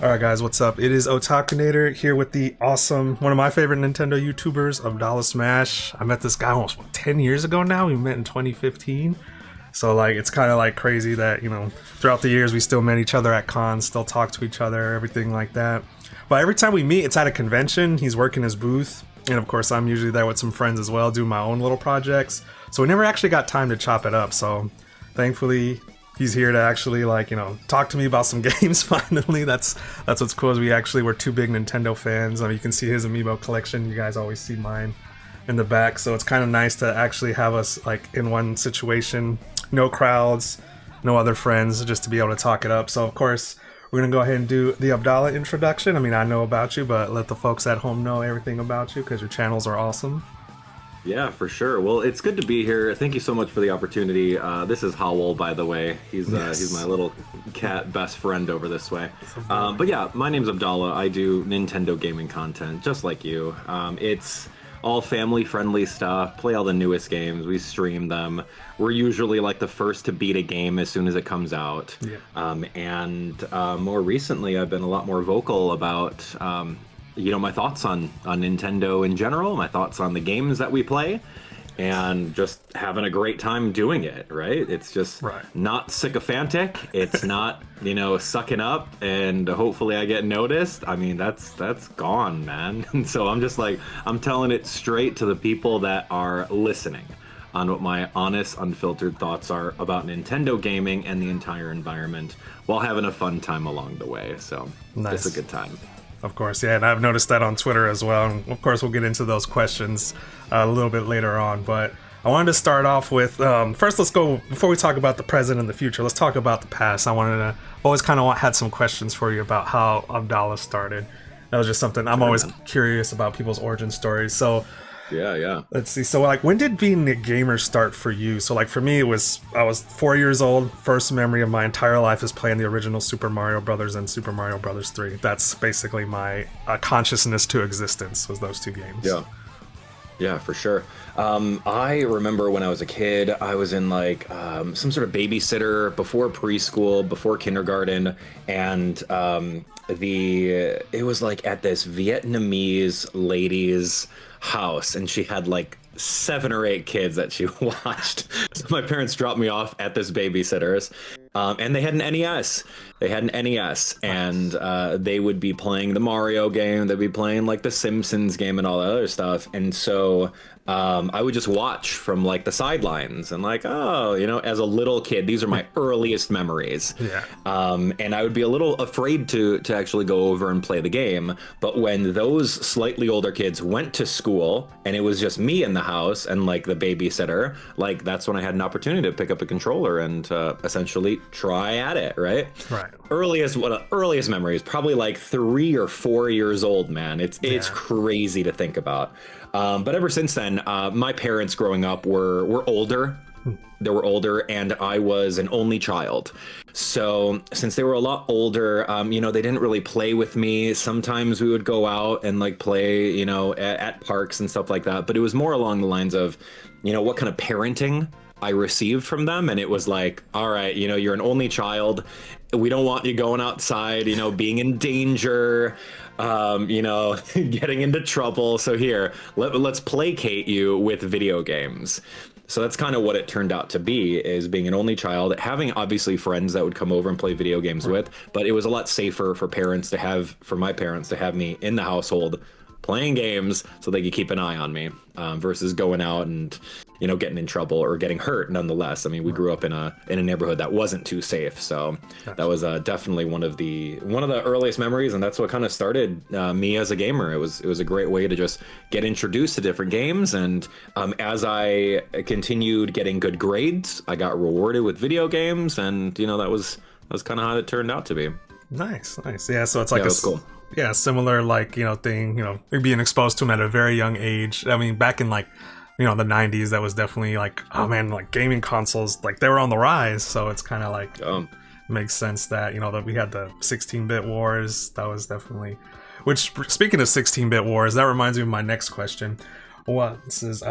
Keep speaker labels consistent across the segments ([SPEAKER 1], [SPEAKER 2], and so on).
[SPEAKER 1] Alright guys, what's up? It is Otakunator here with the awesome, one of my favorite Nintendo YouTubers, AbdallahSmash. I met this guy almost 10 years ago now. We met in 2015. So like, it's kind of like crazy that, you know, throughout the years we still met each other at cons, still talk to each other, everything like that. But every time we meet, it's at a convention. He's working his booth. And of course, I'm usually there with some friends as well, doing my own little projects. So we never actually got time to chop it up. So thankfully, he's here to actually, like, you know, talk to me about some games finally. That's what's cool, is we're two big Nintendo fans. I mean, you can see his amiibo collection. You guys always see mine in the back. So it's kind of nice to actually have us like in one situation, no crowds, no other friends, just to be able to talk it up. So of course, we're gonna go ahead and do the Abdallah introduction. I mean, I know about you, but let the folks at home know everything about you, because your channels are awesome.
[SPEAKER 2] Yeah, for sure. Well, it's good to be here. Thank you so much for the opportunity. This is Howl, by the way. He's my little cat best friend over this way. But yeah, my name's Abdallah. I do Nintendo gaming content, just like you. It's all family-friendly stuff. Play all the newest games. We stream them. We're usually like the first to beat a game as soon as it comes out. Yeah. More recently, I've been a lot more vocal about you know, my thoughts on Nintendo in general, my thoughts on the games that we play, and just having a great time doing it, right? It's just not sycophantic. It's not, you know, sucking up and hopefully I get noticed. I mean, that's gone, man. And so I'm just like, I'm telling it straight to the people that are listening on what my honest, unfiltered thoughts are about Nintendo gaming and the entire environment, while having a fun time along the way. So It's a good time.
[SPEAKER 1] Of course, yeah, and I've noticed that on Twitter as well. And of course, we'll get into those questions a little bit later on. But I wanted to start off with, first, let's go, before we talk about the present and the future, let's talk about the past. Always kind of had some questions for you about how Abdallah started. That was just something, I'm always curious about people's origin stories. So,
[SPEAKER 2] yeah.
[SPEAKER 1] Let's see. So, like, when did being a gamer start for you? So, like, for me, I was 4 years old. First memory of my entire life is playing the original Super Mario Brothers and Super Mario Brothers 3. That's basically my consciousness to existence, was those two games.
[SPEAKER 2] Yeah, for sure. I remember when I was a kid, I was in like some sort of babysitter before preschool, before kindergarten, and it was like at this Vietnamese lady's house, and she had like 7 or 8 kids that she watched. So my parents dropped me off at this babysitter's, and they had an NES. And they would be playing the Mario game. They'd be playing like the Simpsons game and all that other stuff. And so I would just watch from like the sidelines and like, oh, you know, as a little kid, these are my earliest memories.
[SPEAKER 1] Yeah.
[SPEAKER 2] And I would be a little afraid to actually go over and play the game. But when those slightly older kids went to school and it was just me in the house and like the babysitter, like that's when I had an opportunity to pick up a controller and essentially try at it, right? Earliest memories, probably like 3 or 4 years old, man. It's crazy to think about. But ever since then, my parents growing up were older. They were older, and I was an only child. So since they were a lot older, you know, they didn't really play with me. Sometimes we would go out and like play, you know, at parks and stuff like that. But it was more along the lines of, you know, what kind of parenting I received from them. And it was like, all right, you know, you're an only child. We don't want you going outside, you know, being in danger, you know, getting into trouble. So here, let's placate you with video games. So that's kind of what it turned out to be, is being an only child, having obviously friends that would come over and play video games with, but it was a lot safer for my parents to have me in the household playing games so they could keep an eye on me, versus going out and, you know, getting in trouble or getting hurt nonetheless. I mean, we grew up in a neighborhood that wasn't too safe. So that was definitely one of the earliest memories. And that's what kind of started me as a gamer. It was a great way to just get introduced to different games. And as I continued getting good grades, I got rewarded with video games. And, you know, that was kind of how it turned out to be.
[SPEAKER 1] Nice. Yeah, so it's like
[SPEAKER 2] cool.
[SPEAKER 1] Yeah, similar, like, you know, thing, you know, being exposed to them at a very young age. I mean, back in like, you know, the 90s, that was definitely like, oh man, like gaming consoles, like they were on the rise. So it's kind of like, makes sense that, you know, that we had the 16-bit wars. That was definitely, which, speaking of 16-bit wars, that reminds me of my next question. This is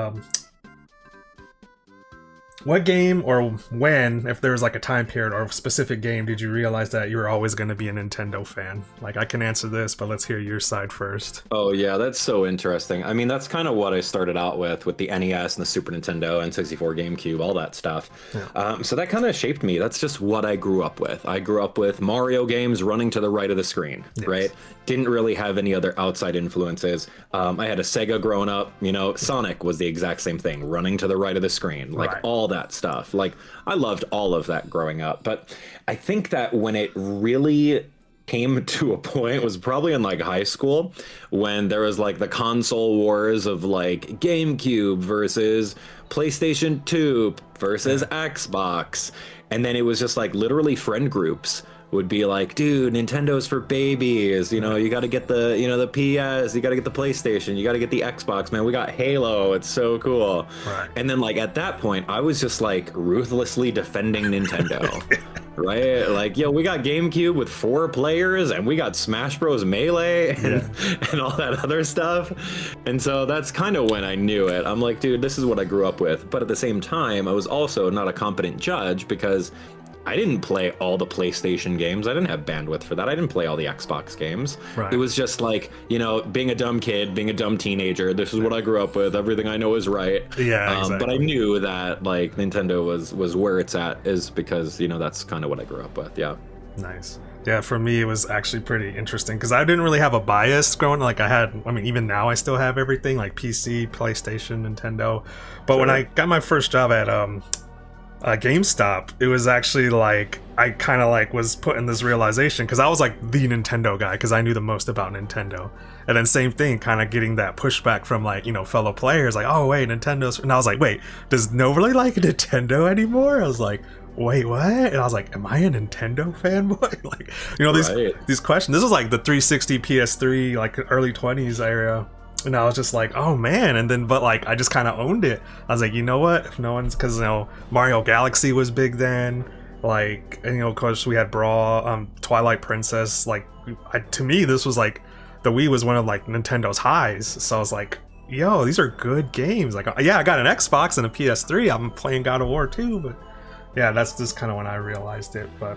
[SPEAKER 1] what game or when, if there was like a time period or a specific game, did you realize that you were always going to be a Nintendo fan? Like, I can answer this, but let's hear your side first.
[SPEAKER 2] Oh yeah, that's so interesting. I mean, that's kind of what I started out with the NES and the Super Nintendo and 64 GameCube, all that stuff.
[SPEAKER 1] Yeah.
[SPEAKER 2] So that kind of shaped me. That's just what I grew up with. I grew up with Mario games running to the right of the screen,
[SPEAKER 1] Yes.
[SPEAKER 2] right? Didn't really have any other outside influences. I had a Sega growing up. You know, Sonic was the exact same thing, running to the right of the screen, like
[SPEAKER 1] Right.
[SPEAKER 2] all that stuff. Like, I loved all of that growing up. But I think that when it really came to a point was probably in like high school, when there was like the console wars of like GameCube versus PlayStation 2 versus Xbox. And then it was just like literally friend groups would be like, dude, Nintendo's for babies, you know, you got to get the, you know, the PS, you got to get the PlayStation, you got to get the Xbox, man, we got Halo, it's so cool.
[SPEAKER 1] Right.
[SPEAKER 2] And then like at that point I was just like ruthlessly defending Nintendo. Right? Like, yo, we got GameCube with 4 players and we got Smash Bros. Melee and all that other stuff. And so that's kind of when I knew it. I'm like, dude, this is what I grew up with. But at the same time, I was also not a competent judge because I didn't play all the PlayStation games. I didn't have bandwidth for that. I didn't play all the Xbox games.
[SPEAKER 1] Right.
[SPEAKER 2] It was just like, you know, being a dumb kid, being a dumb teenager. This is what I grew up with. Everything I know is right.
[SPEAKER 1] Yeah, exactly.
[SPEAKER 2] But I knew that like Nintendo was where it's at is because, you know, that's kind of what I grew up with. Yeah.
[SPEAKER 1] Nice. Yeah, for me it was actually pretty interesting because I didn't really have a bias growing. Like I mean, even now I still have everything like PC, PlayStation, Nintendo. But when I got my first job at GameStop, it was actually like I kind of like was put in this realization because I was like the Nintendo guy because I knew the most about Nintendo, and then same thing, kind of getting that pushback from like, you know, fellow players like, oh wait, Nintendo's, and I was like, wait, does nobody like Nintendo anymore? I was like, wait, what? And I was like, am I a Nintendo fanboy? Like, you know, these questions. This was like the 360 PS3, like early 20s era. And I was just like, oh man. And then, but like, I just kind of owned it. I was like, you know what? If no one's, because, you know, Mario Galaxy was big then. Like, and, you know, of course, we had Brawl, Twilight Princess. Like, to me, this was like, the Wii was one of like Nintendo's highs. So I was like, yo, these are good games. Like, yeah, I got an Xbox and a PS3. I'm playing God of War too. But yeah, that's just kind of when I realized it. But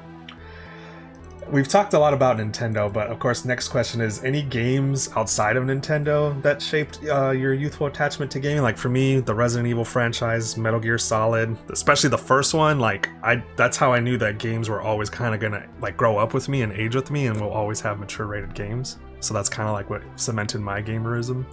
[SPEAKER 1] we've talked a lot about Nintendo, but of course, next question is any games outside of Nintendo that shaped your youthful attachment to gaming? Like for me, the Resident Evil franchise, Metal Gear Solid, especially the first one, like that's how I knew that games were always kind of gonna like grow up with me and age with me and will always have mature rated games. So that's kind of like what cemented my gamerism.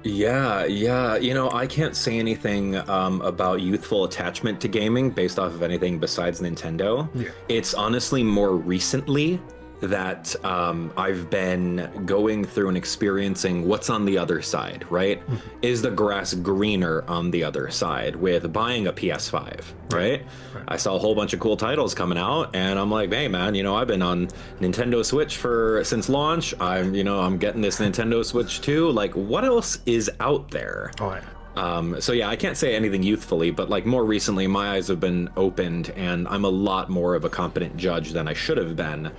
[SPEAKER 2] Yeah, you know, I can't say anything about youthful attachment to gaming based off of anything besides Nintendo.
[SPEAKER 1] Yeah.
[SPEAKER 2] It's honestly more recently that I've been going through and experiencing what's on the other side, right? Mm-hmm. Is the grass greener on the other side with buying a PS5, right? I saw a whole bunch of cool titles coming out and I'm like, hey man, you know, I've been on Nintendo Switch since launch. I'm getting this Nintendo Switch 2. Like, what else is out there?
[SPEAKER 1] Oh, yeah.
[SPEAKER 2] So yeah, I can't say anything youthfully, but like more recently, my eyes have been opened and I'm a lot more of a competent judge than I should have been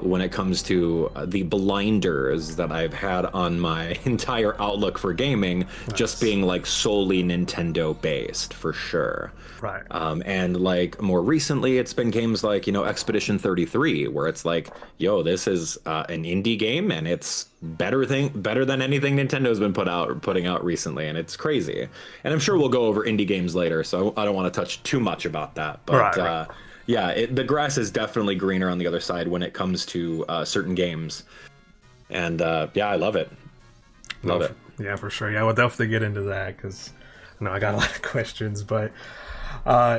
[SPEAKER 2] when it comes to the blinders that I've had on my entire outlook for gaming, just being like solely Nintendo based for sure.
[SPEAKER 1] Right.
[SPEAKER 2] And like more recently, it's been games like, you know, Expedition 33, where it's like, yo, this is an indie game and it's better than anything Nintendo's been putting out recently, and it's crazy. And I'm sure we'll go over indie games later, so I don't want to touch too much about that. But right. Yeah, the grass is definitely greener on the other side when it comes to certain games. And yeah, I love it. Love it.
[SPEAKER 1] Yeah, for sure. Yeah, we'll definitely get into that because I got a lot of questions. But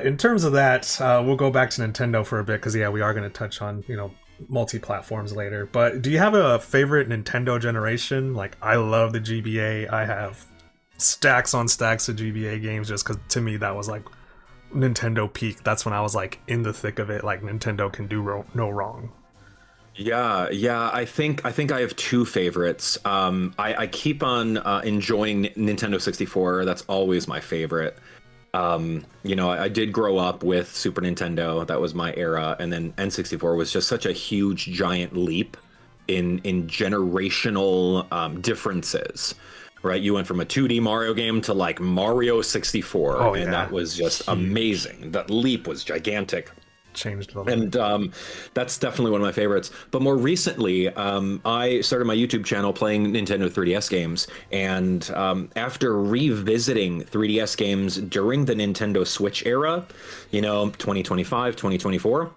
[SPEAKER 1] in terms of that, we'll go back to Nintendo for a bit because, yeah, we are going to touch on, you know, multi-platforms later. But do you have a favorite Nintendo generation? Like, I love the GBA. I have stacks on stacks of GBA games just because to me that was like Nintendo peak. That's when I was like in the thick of it. Like, Nintendo can do no wrong.
[SPEAKER 2] Yeah. I think I have two favorites. I keep on enjoying Nintendo 64. That's always my favorite. You know, I did grow up with Super Nintendo. That was my era. And then N64 was just such a huge, giant leap in generational differences. right? You went from a 2D Mario game to like Mario 64,
[SPEAKER 1] Oh,
[SPEAKER 2] and
[SPEAKER 1] yeah.
[SPEAKER 2] that was just
[SPEAKER 1] Huge.
[SPEAKER 2] amazing. That leap was gigantic.
[SPEAKER 1] Changed a little bit.
[SPEAKER 2] And that's definitely one of my favorites. But more recently, I started my YouTube channel playing Nintendo 3DS games. And after revisiting 3DS games during the Nintendo Switch era, 2025, 2024,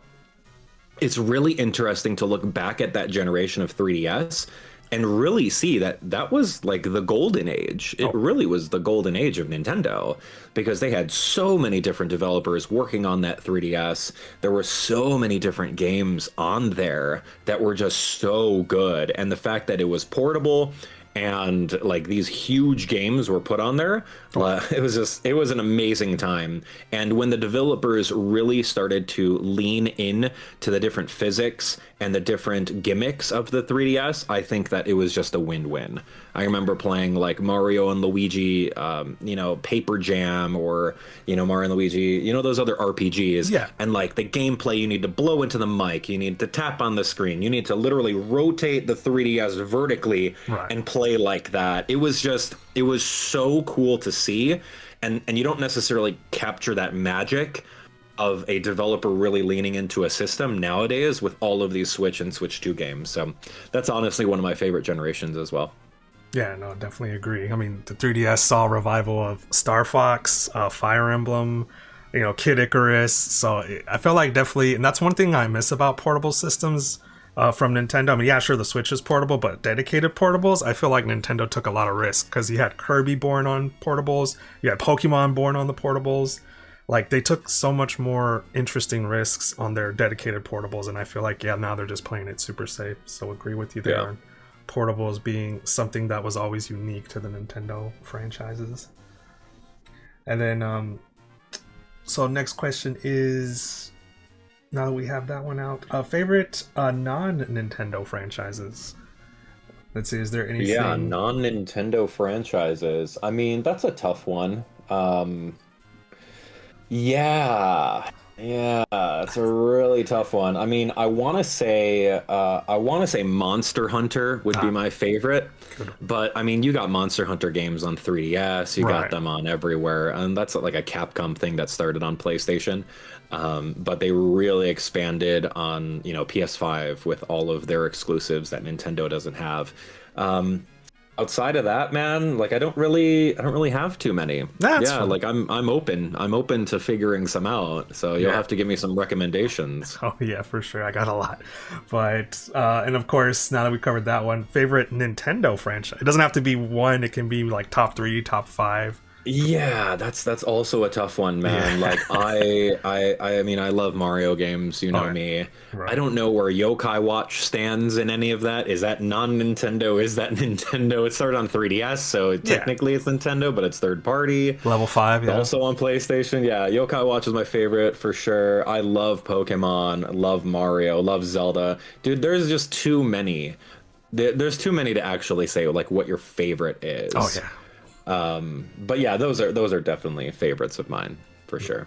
[SPEAKER 2] it's really interesting to look back at that generation of 3DS and really see that that was like the golden age. It
[SPEAKER 1] Oh,
[SPEAKER 2] really was the golden age of Nintendo because they had so many different developers working on that 3DS. There were so many different games on there that were just so good. And the fact that it was portable and like these huge games were put on there, it was an amazing time. And when the developers really started to lean in to the different physics and the different gimmicks of the 3DS, I think that it was just a win-win. I remember playing like Mario and Luigi, Paper Jam, or Mario and Luigi, those other RPGs.
[SPEAKER 1] yeah.
[SPEAKER 2] And like the gameplay, you need to blow into the mic, you need to tap on the screen, you need to literally rotate the 3DS vertically
[SPEAKER 1] Right.
[SPEAKER 2] and play like that. It was so cool to see, and you don't necessarily capture that magic of a developer really leaning into a system nowadays with all of these Switch and Switch 2 games. So that's honestly one of my favorite generations as well.
[SPEAKER 1] Yeah, no, definitely agree. I mean, the 3DS saw a revival of Star Fox, Fire Emblem, Kid Icarus. So I feel like definitely, and that's one thing I miss about portable systems from Nintendo. I mean, yeah, sure, the Switch is portable, but dedicated portables, I feel like Nintendo took a lot of risk because you had Kirby born on portables, you had Pokemon born on the portables. Like, they took so much more interesting risks on their dedicated portables, and I feel like, yeah, now they're just playing it super safe. So agree with you there
[SPEAKER 2] Yeah.
[SPEAKER 1] on portables being something that was always unique to the Nintendo franchises. And then, so next question is, now that we have that one out, favorite non-Nintendo franchises? Let's see, is there anything?
[SPEAKER 2] Yeah, non-Nintendo franchises. I mean, that's a tough one. Yeah, it's a really tough one. I mean, I want to say Monster Hunter would be my favorite, but I mean, you got Monster Hunter games on 3DS, you got
[SPEAKER 1] Right.
[SPEAKER 2] them on everywhere, and that's like a Capcom thing that started on PlayStation. But they really expanded on, PS5 with all of their exclusives that Nintendo doesn't have. Outside of that, man, like I don't really have too many.
[SPEAKER 1] That's
[SPEAKER 2] Yeah,
[SPEAKER 1] fun.
[SPEAKER 2] like I'm open to figuring some out. So you'll
[SPEAKER 1] Yeah.
[SPEAKER 2] have to give me some recommendations.
[SPEAKER 1] Oh yeah, for sure. I got a lot. But and of course, now that we covered that one, favorite Nintendo franchise. It doesn't have to be one, it can be like top 3, top 5.
[SPEAKER 2] Yeah, that's also a tough one, man.
[SPEAKER 1] Yeah.
[SPEAKER 2] Like I mean, I love Mario games, you know
[SPEAKER 1] Okay.
[SPEAKER 2] me.
[SPEAKER 1] Right.
[SPEAKER 2] I don't know where Yokai Watch stands in any of that. Is that non-Nintendo? Is that Nintendo? It started on 3DS, so technically it's Nintendo, but it's third party.
[SPEAKER 1] Level 5, yeah.
[SPEAKER 2] Also on PlayStation, yeah. Yokai Watch is my favorite for sure. I love Pokemon, love Mario, love Zelda. Dude, there's just too many. There's too many to actually say like what your favorite is.
[SPEAKER 1] Oh yeah.
[SPEAKER 2] But yeah, those are definitely favorites of mine for sure.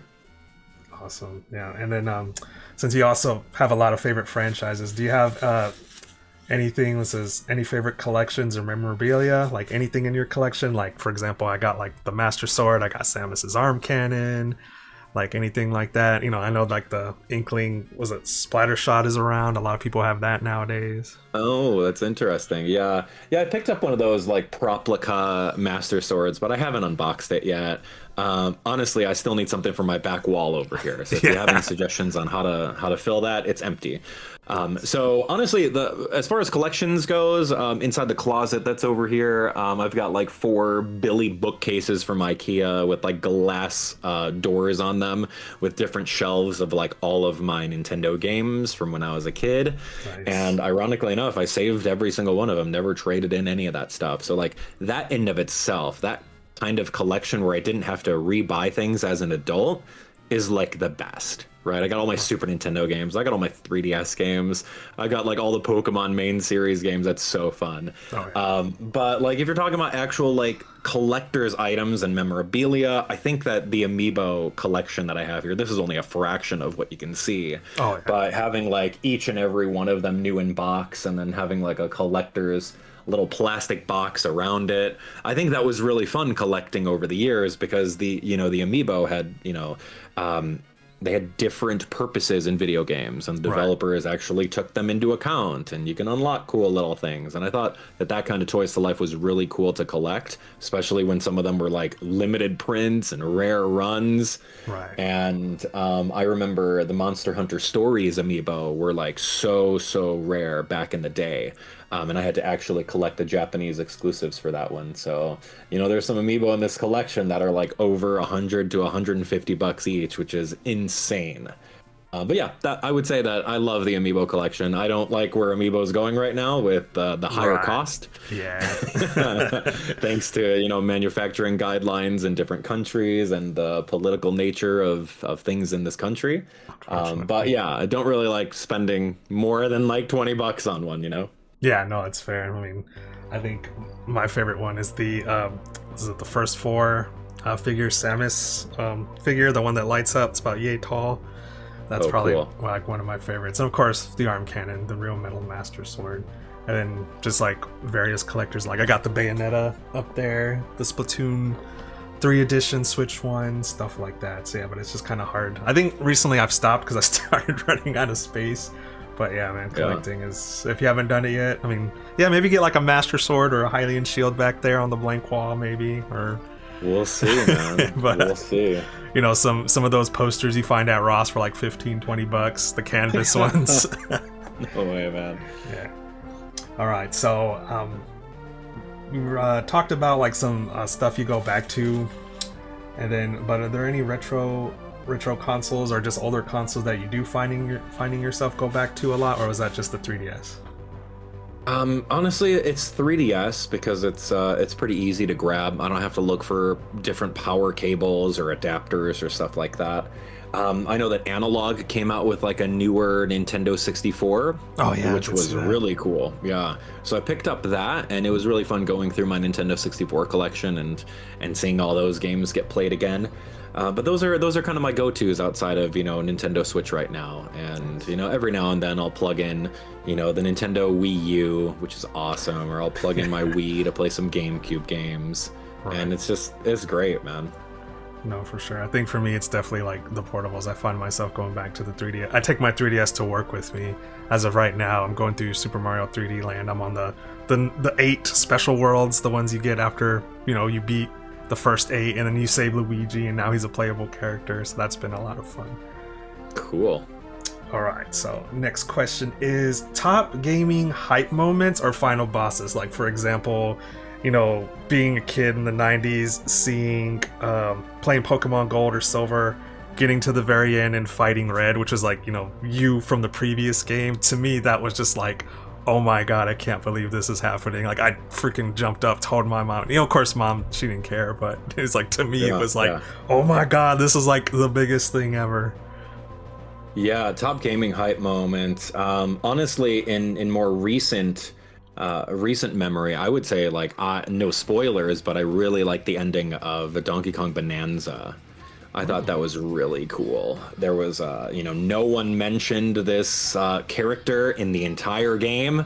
[SPEAKER 1] Awesome. Yeah. And then since you also have a lot of favorite franchises, do you have anything that says any favorite collections or memorabilia? Like anything in your collection? Like, for example, I got like the Master Sword, I got Samus's arm cannon, like anything like that. I know like the Inkling, was it Splattershot is around. A lot of people have that nowadays.
[SPEAKER 2] Oh, that's interesting. Yeah. I picked up one of those like Proplica Master Swords, but I haven't unboxed it yet. Honestly, I still need something for my back wall over here. So if you have any suggestions on how to fill that, it's empty. So honestly, as far as collections goes, inside the closet that's over here, I've got like 4 Billy bookcases from IKEA with like glass doors on them with different shelves of like all of my Nintendo games from when I was a kid.
[SPEAKER 1] Nice.
[SPEAKER 2] And ironically enough, I saved every single one of them, never traded in any of that stuff. So like that in of itself, that kind of collection where I didn't have to re-buy things as an adult is like the best, right? I got all my Super Nintendo games, I got all my 3DS games, I got like all the Pokemon main series games. That's so fun.
[SPEAKER 1] Oh, yeah.
[SPEAKER 2] But like if you're talking about actual like collector's items and memorabilia, I think that the amiibo collection that I have here, this is only a fraction of what you can see.
[SPEAKER 1] Oh, yeah.
[SPEAKER 2] But having like each and every one of them new in box and then having like a collector's little plastic box around it. I think that was really fun collecting over the years because the amiibo had, they had different purposes in video games, and developers actually took them into account, and you can unlock cool little things. And I thought that kind of Toys to Life was really cool to collect, especially when some of them were like limited prints and rare runs.
[SPEAKER 1] Right.
[SPEAKER 2] And I remember the Monster Hunter Stories amiibo were like so rare back in the day. And I had to actually collect the Japanese exclusives for that one. So, there's some amiibo in this collection that are like over 100 to 150 bucks each, which is insane. But yeah, I would say that I love the amiibo collection. I don't like where amiibo is going right now with the higher cost.
[SPEAKER 1] Yeah.
[SPEAKER 2] Thanks to, manufacturing guidelines in different countries and the political nature of things in this country. But yeah, I don't really like spending more than like 20 bucks on one,
[SPEAKER 1] Yeah, no, it's fair. I mean, I think my favorite one is the the first four figure Samus figure, the one that lights up. It's about yay tall. That's probably
[SPEAKER 2] cool.
[SPEAKER 1] Like one of my favorites. And of course, the arm cannon, the real metal master sword. And then just like various collectors. Like I got the Bayonetta up there, the Splatoon 3 edition Switch one, stuff like that. So yeah, but it's just kind of hard. I think recently I've stopped because I started running out of space. But yeah, man, collecting is, if you haven't done it yet, I mean, yeah, maybe get like a Master Sword or a Hylian Shield back there on the blank wall, maybe, or...
[SPEAKER 2] We'll see, man.
[SPEAKER 1] But,
[SPEAKER 2] we'll see.
[SPEAKER 1] Some of those posters you find at Ross for like 15, 20 bucks, the canvas ones.
[SPEAKER 2] No way, man.
[SPEAKER 1] Yeah. All right, so we talked about like some stuff you go back to, but are there any retro consoles or just older consoles that you do finding yourself go back to a lot, or was that just the 3DS?
[SPEAKER 2] Honestly, it's 3DS because it's pretty easy to grab. I don't have to look for different power cables or adapters or stuff like that. I know that Analog came out with like a newer Nintendo 64, which was really cool. Yeah, so I picked up that, and it was really fun going through my Nintendo 64 collection and seeing all those games get played again. But those are kind of my go-tos outside of Nintendo Switch right now, and every now and then I'll plug in the Nintendo WiiU, which is awesome, or I'll plug in my Wii to play some GameCube games, and it's great, man.
[SPEAKER 1] No, for sure. I think for me, it's definitely like the portables. I find myself going back to the 3DS. I take my 3DS to work with me. As of right now, I'm going through Super Mario 3D Land. I'm on the 8 special worlds, the ones you get after you beat the first 8, and then you save Luigi, and now he's a playable character. So that's been a lot of fun.
[SPEAKER 2] Cool.
[SPEAKER 1] All right. So next question is top gaming hype moments or final bosses. Like for example, being a kid in the 90s, seeing, playing Pokemon Gold or Silver, getting to the very end and fighting Red, which was like, you from the previous game. To me, that was just like, oh my god, I can't believe this is happening. Like, I freaking jumped up, told my mom. Of course, mom, she didn't care, but it was like, to me, it was like, oh my god, this is like the biggest thing ever.
[SPEAKER 2] Yeah, top gaming hype moment. Honestly, in more recent memory, I would say like no spoilers, but I really like the ending of the Donkey Kong Bonanza. I thought that was really cool. There was no one mentioned this character in the entire game,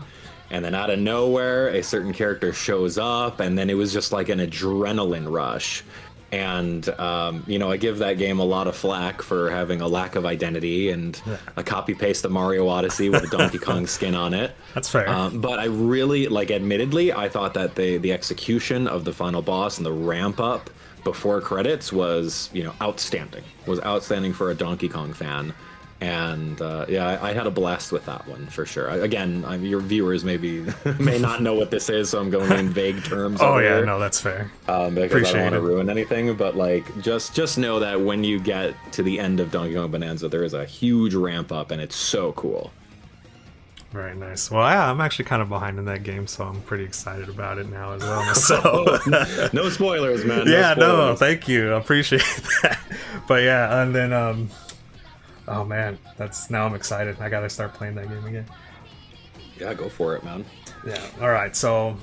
[SPEAKER 2] and then out of nowhere a certain character shows up, and then it was just like an adrenaline rush. And I give that game a lot of flack for having a lack of identity and a copy paste of Mario Odyssey with a Donkey Kong skin on it.
[SPEAKER 1] That's fair.
[SPEAKER 2] But I really, admittedly, I thought that the execution of the final boss and the ramp up before credits was, outstanding. Was outstanding for a Donkey Kong fan. And I had a blast with that one for sure. Again, your viewers may not know what this is, so I'm going in vague terms.
[SPEAKER 1] No, that's fair.
[SPEAKER 2] Because I don't want to ruin anything. But just know that when you get to the end of Donkey Kong Bonanza, there is a huge ramp up, and it's so cool.
[SPEAKER 1] Very nice. Well, I'm actually kind of behind in that game, so I'm pretty excited about it now as well. So
[SPEAKER 2] no spoilers, man.
[SPEAKER 1] No, thank you. I appreciate that. But yeah, and then oh man, now I'm excited. I gotta start playing that game again.
[SPEAKER 2] Yeah, go for it, man.
[SPEAKER 1] Yeah. All right. So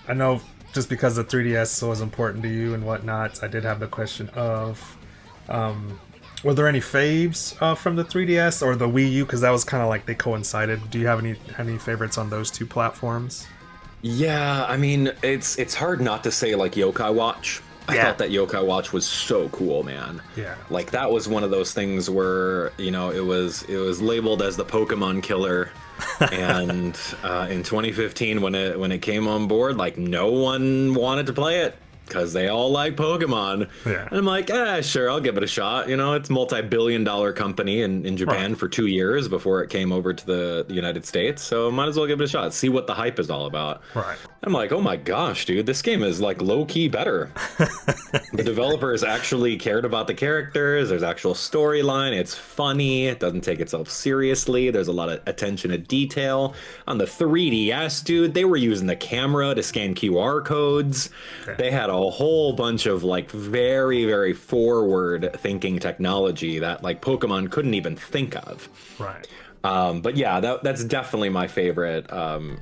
[SPEAKER 1] I know just because the 3DS was important to you and whatnot, I did have the question of, were there any faves from the 3DS or the Wii U? Because that was kind of like they coincided. Do you have any favorites on those two platforms?
[SPEAKER 2] Yeah, I mean, it's hard not to say like Yokai Watch. I
[SPEAKER 1] Yeah.
[SPEAKER 2] thought that Yokai Watch was so cool, man.
[SPEAKER 1] Yeah.
[SPEAKER 2] Like that was one of those things where, it was labeled as the Pokemon killer. And in 2015 when it came on board, like no one wanted to play it because they all like Pokemon.
[SPEAKER 1] Yeah.
[SPEAKER 2] And I'm like, sure, I'll give it a shot. It's a multi-billion-dollar company in Japan
[SPEAKER 1] Right.
[SPEAKER 2] for 2 years before it came over to the United States. So might as well give it a shot, see what the hype is all about.
[SPEAKER 1] Right.
[SPEAKER 2] I'm like, oh my gosh, dude, this game is like low-key better. The developers actually cared about the characters. There's actual storyline. It's funny. It doesn't take itself seriously. There's a lot of attention to detail. On the 3DS, dude, they were using the camera to scan QR codes.
[SPEAKER 1] Okay.
[SPEAKER 2] They had a whole bunch of like very, very forward thinking technology that like Pokemon couldn't even think of.
[SPEAKER 1] Right.
[SPEAKER 2] But yeah, that's definitely my favorite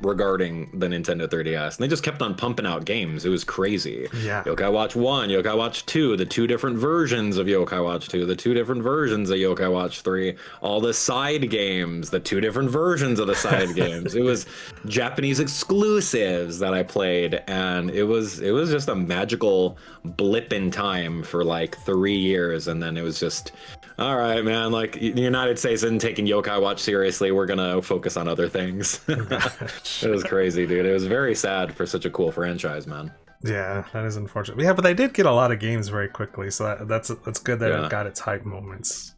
[SPEAKER 2] regarding the Nintendo 3DS. And they just kept on pumping out games. It was crazy.
[SPEAKER 1] Yeah.
[SPEAKER 2] Yokai Watch 1, Yokai Watch 2, the two different versions of Yokai Watch 2, the two different versions of Yokai Watch 3, all the side games, the two different versions of the side games. It was Japanese exclusives that I played, and it was just a magical blip in time for like 3 years, and then it was just all right, man. Like the United States isn't taking Yokai Watch seriously. We're gonna focus on other things. It was crazy, dude. It was very sad for such a cool franchise, man.
[SPEAKER 1] Yeah, that is unfortunate. Yeah, but they did get a lot of games very quickly, so that's good that
[SPEAKER 2] Yeah.
[SPEAKER 1] it got its hype moments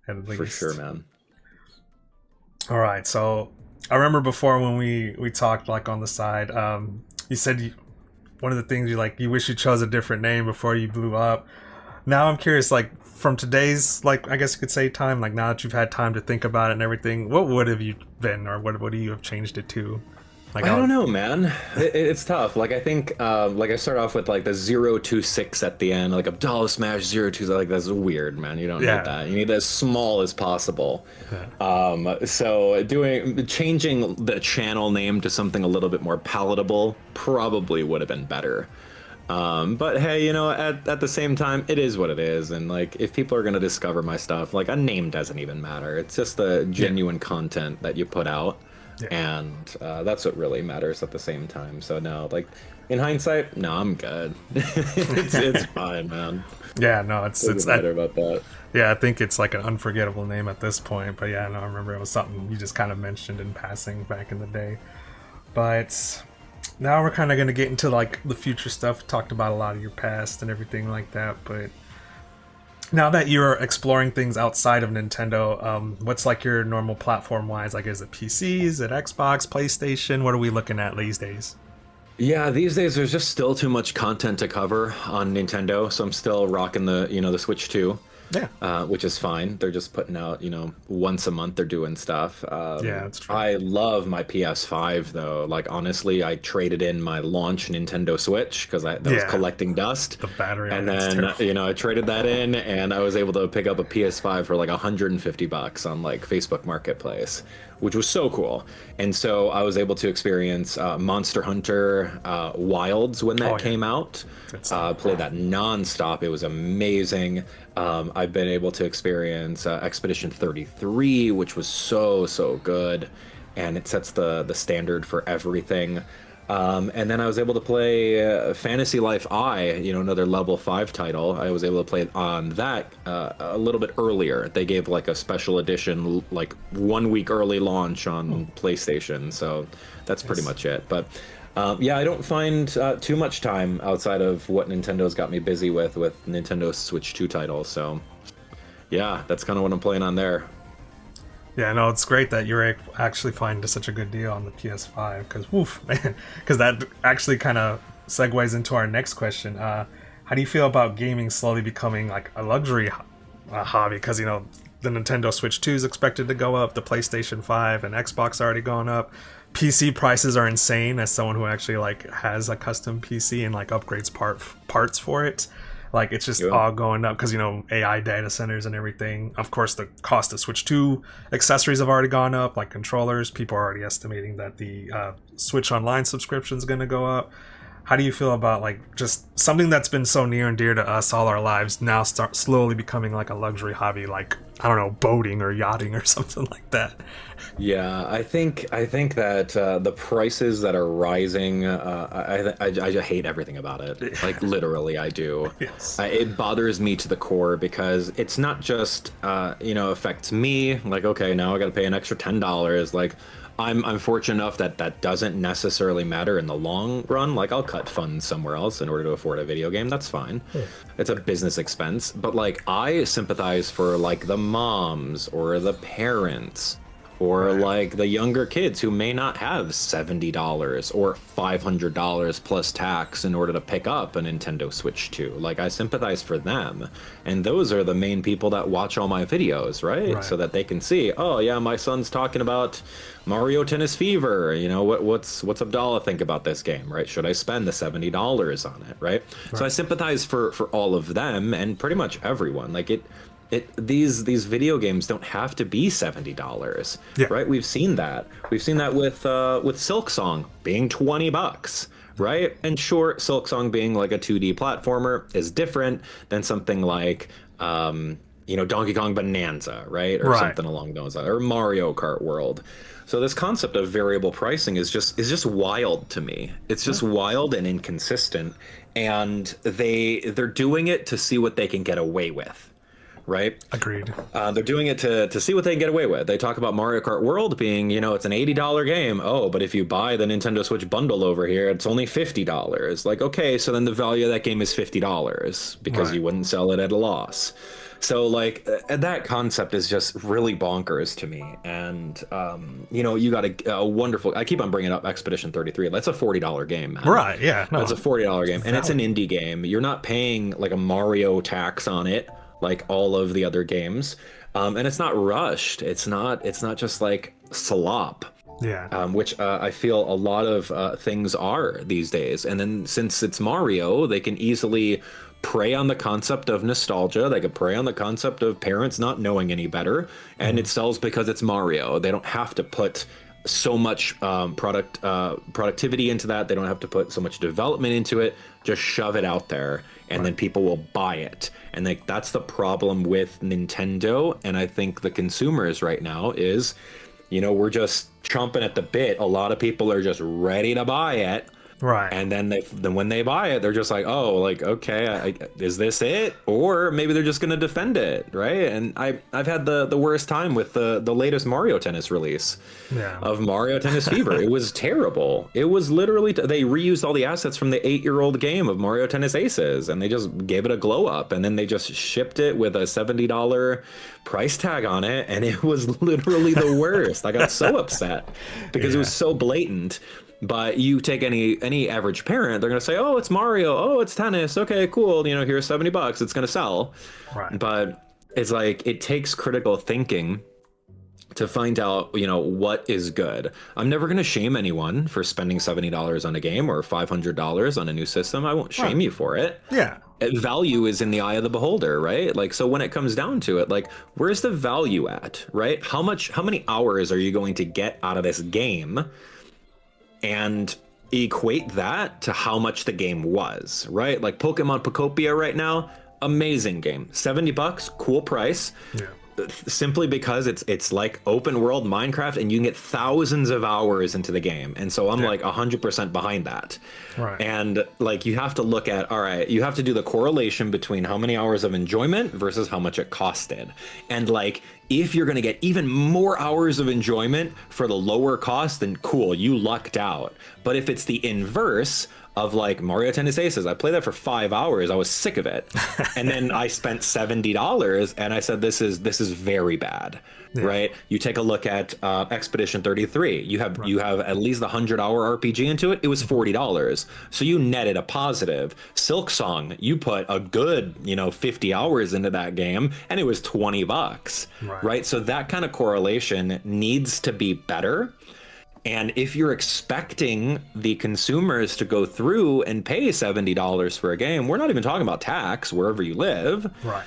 [SPEAKER 1] at least.
[SPEAKER 2] For sure, man.
[SPEAKER 1] All right, so I remember before when we talked like on the side, you said one of the things you wish you chose a different name before you blew up. Now I'm curious, like from today's, like I guess you could say time, like now that you've had time to think about it and everything, what would have you been, or what would you have changed it to? Like
[SPEAKER 2] I don't know, man. It's tough. Like I think, like I start off with like the 026 at the end, like AbdallahSmash 026. Like that's weird, man. You don't need that. You need it as small as possible.
[SPEAKER 1] Yeah.
[SPEAKER 2] So changing the channel name to something a little bit more palatable probably would have been better. But hey, at the same time, it is what it is, and like if people are gonna discover my stuff, like a name doesn't even matter. It's just the genuine content that you put out.
[SPEAKER 1] Yeah.
[SPEAKER 2] And that's what really matters at the same time. So no, like in hindsight, no, I'm good. it's fine, man.
[SPEAKER 1] Yeah, no, it's
[SPEAKER 2] Doesn't matter about that.
[SPEAKER 1] yeah, I think it's like an unforgettable name at this point. But yeah, no, I remember it was something you just kind of mentioned in passing back in the day. But now we're kind of going to get into like the future stuff. Talked about a lot of your past and everything like that, but now that you're exploring things outside of Nintendo, what's like your normal platform wise? Like, is it PC? Is it Xbox, PlayStation? What are we looking at these days?
[SPEAKER 2] Yeah, these days there's just still too much content to cover on Nintendo, so I'm still rocking the Switch 2.
[SPEAKER 1] Yeah.
[SPEAKER 2] Which is fine. They're just putting out, once a month they're doing stuff.
[SPEAKER 1] Yeah, that's true.
[SPEAKER 2] I love my PS5 though. Like honestly, I traded in my launch Nintendo Switch because that was collecting dust.
[SPEAKER 1] The battery on
[SPEAKER 2] and
[SPEAKER 1] it's
[SPEAKER 2] then
[SPEAKER 1] terrible.
[SPEAKER 2] I traded that in, and I was able to pick up a PS5 for like $150 on like Facebook Marketplace, which was so cool. And so I was able to experience Monster Hunter Wilds when that came out. Played that nonstop. It was amazing. I've been able to experience Expedition 33, which was so good, and it sets the standard for everything. And then I was able to play Fantasy Life I, another level 5 title. I was able to play on that a little bit earlier. They gave like a special edition, like 1 week early launch on PlayStation. So that's pretty much it. But yeah, I don't find too much time outside of what Nintendo's got me busy with Nintendo Switch 2 titles. So yeah, that's kind of what I'm playing on there.
[SPEAKER 1] Yeah, no, it's great that you're actually finding such a good deal on the PS5, because woof, man, because that actually kind of segues into our next question. How do you feel about gaming slowly becoming like a luxury hobby? Because the Nintendo Switch 2 is expected to go up, the PlayStation 5 and Xbox are already going up. PC prices are insane. As someone who actually like has a custom PC and like upgrades parts for it. Like, it's just all going up because, AI data centers and everything. Of course, the cost of Switch 2 accessories have already gone up, like controllers. People are already estimating that the Switch Online subscription is going to go up. how do you feel about like just something that's been so near and dear to us all our lives now start slowly becoming like a luxury hobby, like I don't know, boating or yachting or something like that?
[SPEAKER 2] Yeah, I think that the prices that are rising, I just hate everything about it. Like literally, I do.
[SPEAKER 1] Yes.
[SPEAKER 2] It bothers me to the core because it's not just affects me. Like, okay, now I got to pay an extra $10. Like, I'm fortunate enough that that doesn't necessarily matter in the long run. Like, I'll cut funds somewhere else in order to afford a video game. That's fine. It's a business expense. But like, I sympathize for like the moms or the parents or like the younger kids who may not have $70 or $500 plus tax in order to pick up a Nintendo Switch 2. Like, I sympathize for them, and those are the main people that watch all my videos, right? So that they can see, oh yeah, my son's talking about Mario Tennis Fever, you know, what's Abdallah think about this game, right? Should I spend the $70 on it, right? So I sympathize for all of them and pretty much everyone. Like, these video games don't have to be $70, right? We've seen that with Silk Song being $20, right? And sure, Silk Song being like a 2D platformer is different than something like Donkey Kong Bonanza, right? Or something along those lines, or Mario Kart World. So this concept of variable pricing is just wild to me. It's just wild and inconsistent, and they're doing it to see what they can get away with. Right?
[SPEAKER 1] Agreed.
[SPEAKER 2] They're doing it to see what they can get away with. They talk about Mario Kart World being, it's an $80 game. Oh, but if you buy the Nintendo Switch bundle over here, it's only $50. Like, okay, so then the value of that game is $50 because you wouldn't sell it at a loss. So, like, that concept is just really bonkers to me. And, you got a wonderful... I keep on bringing up Expedition 33. That's a $40 game, man.
[SPEAKER 1] Right, yeah. No,
[SPEAKER 2] that's a $40 game. And it's an indie game. You're not paying, like, a Mario tax on it, like all of the other games, and it's not rushed. It's not just like slop, which I feel a lot of things are these days. And then since it's Mario, they can easily prey on the concept of nostalgia. They could prey on the concept of parents not knowing any better, and it sells because it's Mario. They don't have to put so much productivity into that. They don't have to put so much development into it. Just shove it out there, and then people will buy it. And that's the problem with Nintendo, and I think the consumers right now is, we're just chomping at the bit. A lot of people are just ready to buy it. Right. And then when they buy it, they're just like, oh, like, okay, is this it? Or maybe they're just going to defend it, right? And I've had the worst time with the latest Mario Tennis release of Mario Tennis Fever. It was terrible. It was literally, they reused all the assets from the 8-year-old game of Mario Tennis Aces, and they just gave it a glow up, and then they just shipped it with a $70 price tag on it, and it was literally the worst. I got so upset because it was so blatant. But you take any average parent, they're going to say, oh, it's Mario. Oh, it's tennis. Okay, cool. Here's $70. It's going to sell. Right. But it's like, it takes critical thinking to find out, what is good. I'm never going to shame anyone for spending $70 on a game or $500 on a new system. I won't shame you for it. Yeah. Value is in the eye of the beholder, right? Like, so when it comes down to it, like, where's the value at, right? How many hours are you going to get out of this game? And equate that to how much the game was, right? Like Pokemon Pocopia right now, amazing game. $70, cool price. Yeah. Simply because it's like open world Minecraft, and you can get thousands of hours into the game. And so I'm like 100% behind that. Right. And like, you have to look at, all right, you have to do the correlation between how many hours of enjoyment versus how much it costed. And like, if you're going to get even more hours of enjoyment for the lower cost, then cool, you lucked out. But if it's the inverse of like Mario Tennis Aces, I played that for 5 hours. I was sick of it. And then I spent $70 and I said, this is very bad. Yeah. Right. You take a look at Expedition 33. You have at least a 100-hour RPG into it. It was $40. So you netted a positive. Silk Song, you put a good, 50 hours into that game, and it was $20. Right. So that kind of correlation needs to be better. And if you're expecting the consumers to go through and pay $70 for a game, we're not even talking about tax wherever you live. Right.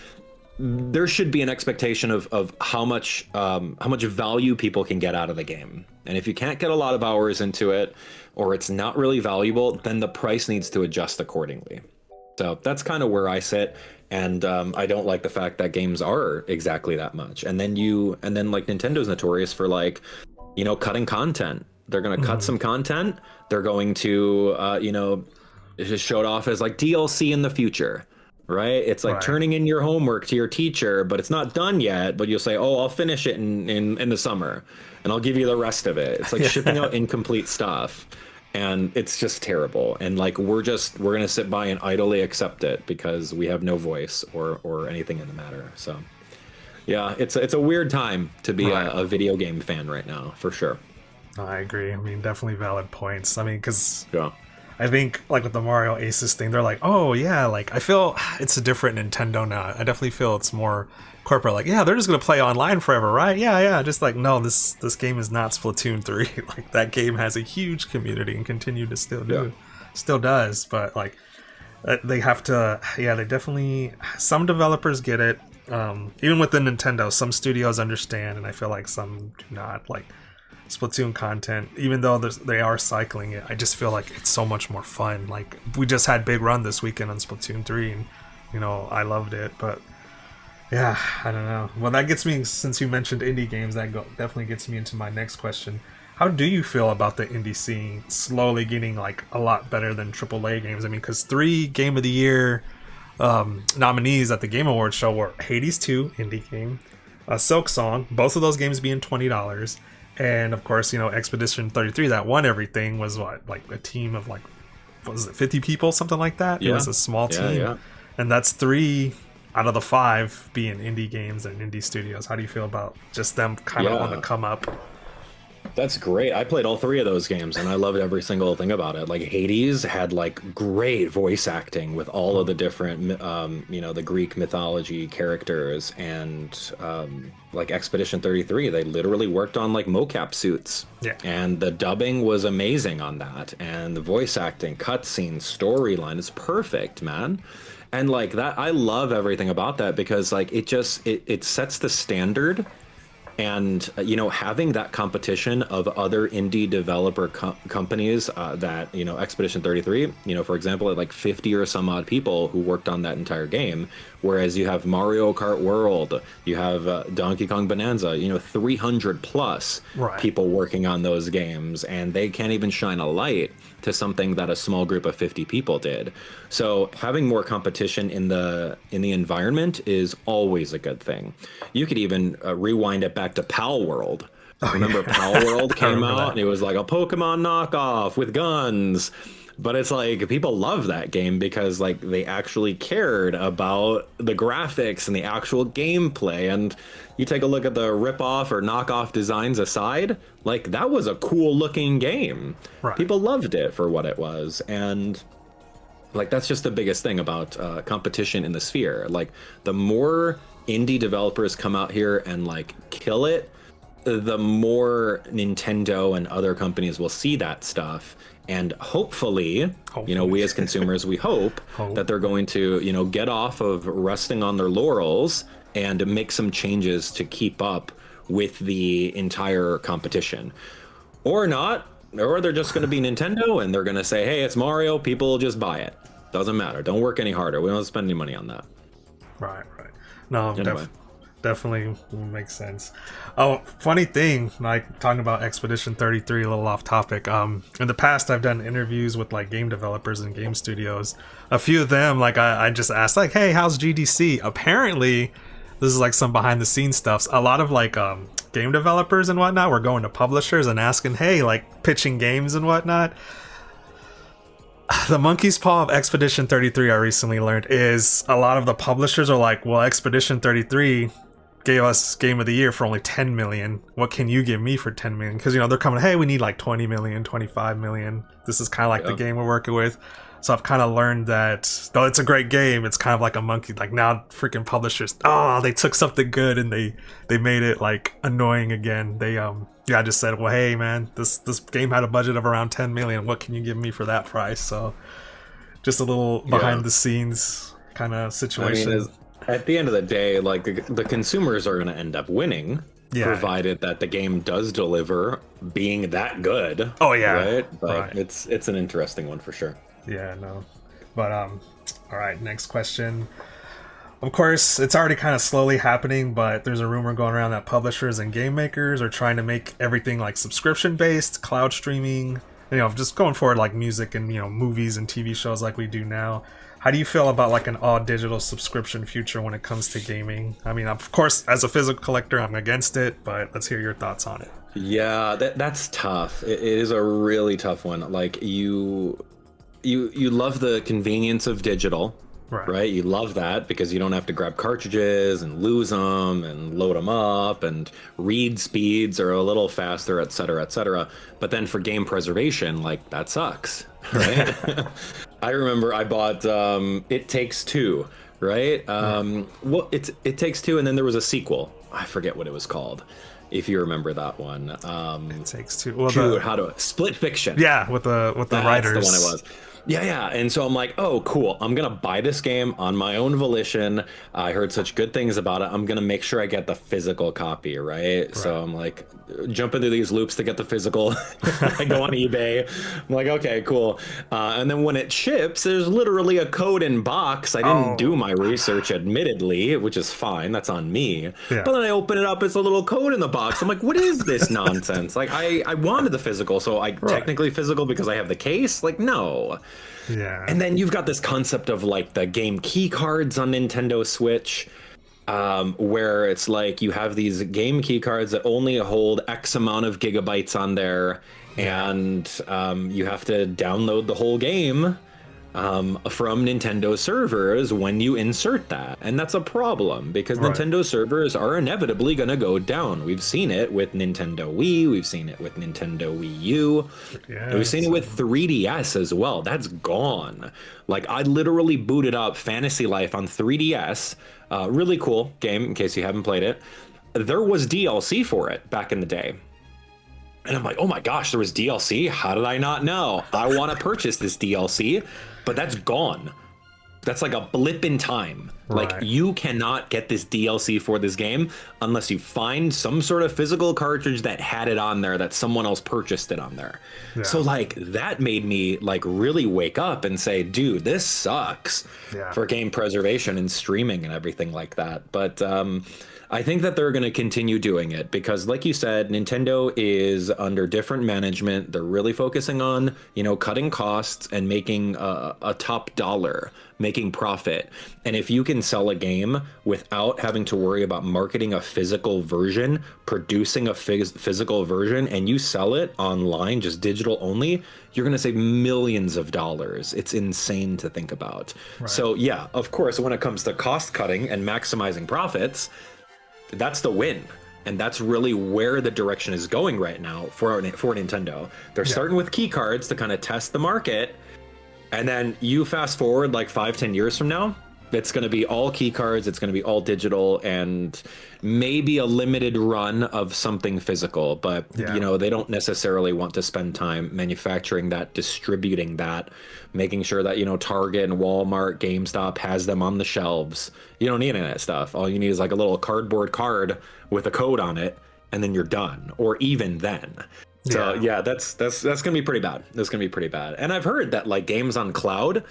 [SPEAKER 2] there should be an expectation of how much value people can get out of the game. And if you can't get a lot of hours into it, or it's not really valuable, then the price needs to adjust accordingly. So that's kind of where I sit. And I don't like the fact that games are exactly that much. And then like Nintendo's notorious for like, cutting content. They're going to cut some content. They're going to, just show it off as like DLC in the future. Right? It's like turning in your homework to your teacher, but it's not done yet. But you'll say, "Oh, I'll finish it in the summer, and I'll give you the rest of it." It's like shipping out incomplete stuff, and it's just terrible. And like we're gonna sit by and idly accept it because we have no voice or anything in the matter. So, yeah, it's a weird time to be a video game fan right now, for sure.
[SPEAKER 1] I agree. I mean, definitely valid points. I mean, because I think like with the Mario Aces thing, they're like, oh yeah, like I feel it's a different Nintendo now. I definitely feel it's more corporate. Like, yeah, they're just gonna play online forever, right? Yeah. Just like, no, this game is not Splatoon 3. Like that game has a huge community and continue to still does. But like, they have to. Yeah, they definitely. Some developers get it. Even within Nintendo, some studios understand, and I feel like some do not. Like Splatoon content, even though they are cycling it, I just feel like it's so much more fun. Like we just had Big Run this weekend on Splatoon 3 and I loved it. But yeah, I don't know. Well, that gets me, since you mentioned indie games, definitely gets me into my next question. How do you feel about the indie scene slowly getting like a lot better than AAA games? I mean, because 3 Game of the Year nominees at the Game Awards show were Hades 2, indie game, Silk Song, both of those games being $20. And of course, Expedition 33 that won everything was like a team of like, what was it, 50 people, something like that? Yeah. It was a small team. Yeah. And that's 3 out of the 5 being indie games and indie studios. How do you feel about just them kind of on the come up?
[SPEAKER 2] That's great. I played all 3 of those games and I loved every single thing about it. Like Hades had like great voice acting with all of the different, the Greek mythology characters, and like Expedition 33, they literally worked on like mocap suits. Yeah. And the dubbing was amazing on that. And the voice acting, cutscenes, storyline is perfect, man. And like that, I love everything about that because like it sets the standard. And, having that competition of other indie developer companies that, Expedition 33, for example, like 50 or some odd people who worked on that entire game, whereas you have Mario Kart World, you have Donkey Kong Bonanza, 300 plus people working on those games, and they can't even shine a light to something that a small group of 50 people did. So having more competition in the environment is always a good thing. You could even rewind it back to Pal World. Remember Pal World came out and it was like a Pokemon knockoff with guns. But it's like people love that game because like they actually cared about the graphics and the actual gameplay. And you take a look at the rip-off or knockoff designs aside, like that was a cool looking game. People loved it for what it was. And like that's just the biggest thing about competition in the sphere. Like the more indie developers come out here and like kill it, the more Nintendo and other companies will see that stuff. And hopefully, we as consumers, we hope that they're going to, get off of resting on their laurels and make some changes to keep up with the entire competition. Or not, or they're just going to be Nintendo and they're going to say, hey, it's Mario, people just buy it. Doesn't matter. Don't work any harder. We don't spend any money on that.
[SPEAKER 1] Right. No, anyway. Definitely makes sense. Oh, funny thing, like talking about Expedition 33, a little off topic. In the past, I've done interviews with like game developers and game studios. A few of them, like I just asked, like, "Hey, how's GDC?" Apparently, this is like some behind the scenes stuff. A lot of like game developers and whatnot were going to publishers and asking, "Hey, like pitching games and whatnot." The monkey's paw of Expedition 33, I recently learned, is a lot of the publishers are like, well, Expedition 33 gave us Game of the Year for only 10 million. What can you give me for 10 million? Because, they're coming, hey, we need like 20 million, 25 million. This is kind of like the game we're working with. So I've kind of learned that, though it's a great game, it's kind of like a monkey. Like now freaking publishers, they took something good and they made it like annoying again. I just said, well, hey man, this game had a budget of around 10 million. What can you give me for that price? So just a little behind the scenes kind of situation.
[SPEAKER 2] At the end of the day, like the consumers are going to end up winning, provided that the game does deliver, being that good.
[SPEAKER 1] Oh yeah,
[SPEAKER 2] right. But
[SPEAKER 1] right.
[SPEAKER 2] it's an interesting one for sure.
[SPEAKER 1] Yeah, no, but all right. Next question. Of course, it's already kind of slowly happening, but there's a rumor going around that publishers and game makers are trying to make everything like subscription based, cloud streaming. You know, just going forward like music and movies and TV shows like we do now. How do you feel about like an all digital subscription future when it comes to gaming? I mean, of course, as a physical collector, I'm against it, but let's hear your thoughts on it.
[SPEAKER 2] Yeah, that's tough. It is a really tough one. Like you love the convenience of digital, right? You love that because you don't have to grab cartridges and lose them and load them up, and read speeds are a little faster, et cetera, et cetera. But then for game preservation, like that sucks, right? I remember I bought It Takes Two, right? Well, It Takes Two, and then there was a sequel. I forget what it was called. If you remember that one,
[SPEAKER 1] It Takes Two. Well,
[SPEAKER 2] Split Fiction.
[SPEAKER 1] Yeah, with the writers.
[SPEAKER 2] That's the one it was. Yeah. And so I'm like, oh, cool. I'm going to buy this game on my own volition. I heard such good things about it. I'm going to make sure I get the physical copy, right? So I'm like, jumping through these loops to get the physical. I go on eBay. I'm like, okay, cool. And then when it ships, there's literally a code in box. I didn't do my research, admittedly, which is fine. That's on me. But then I open it up. It's a little code in the box. I'm like, what is this nonsense? Like, I wanted the physical. So I technically physical because I have the case? Like, no.
[SPEAKER 1] Yeah.
[SPEAKER 2] And then you've got this concept of like the game key cards on Nintendo Switch, where it's like you have these game key cards that only hold X amount of gigabytes on there, and you have to download the whole game from Nintendo servers when you insert that. And that's a problem because Nintendo servers are inevitably going to go down. We've seen it with Nintendo Wii. We've seen it with Nintendo WiiU. We've seen it with 3DS as well. That's gone. Like, I literally booted up Fantasy Life on 3DS. Really cool game, in case you haven't played it. There was DLC for it back in the day. And I'm like, oh my gosh, there was DLC? How did I not know? I want to purchase this DLC, but that's gone. That's like a blip in time. Like, you cannot get this DLC for this game unless you find some sort of physical cartridge that had it on there, that someone else purchased it on there. So like, that made me like really wake up and say, dude, this sucks for game preservation and streaming and everything like that. But I think that they're going to continue doing it because, like you said, Nintendo is under different management. They're really focusing on, cutting costs and making a top dollar, making profit. And if you can sell a game without having to worry about marketing a physical version, producing a physical version, and you sell it online, just digital only, you're going to save millions of dollars. It's insane to think about. So yeah, of course, when it comes to cost cutting and maximizing profits, that's the win. And that's really where the direction is going right now for Nintendo. They're starting with key cards to kind of test the market. And then you fast forward like 5-10 years from now, it's going to be all key cards. It's going to be all digital and maybe a limited run of something physical. But, they don't necessarily want to spend time manufacturing that, distributing that, making sure that, Target and Walmart, GameStop has them on the shelves. You don't need any of that stuff. All you need is like a little cardboard card with a code on it, and then you're done. Or even then. So yeah, that's gonna be pretty bad. That's gonna be pretty bad. And I've heard that like games on cloud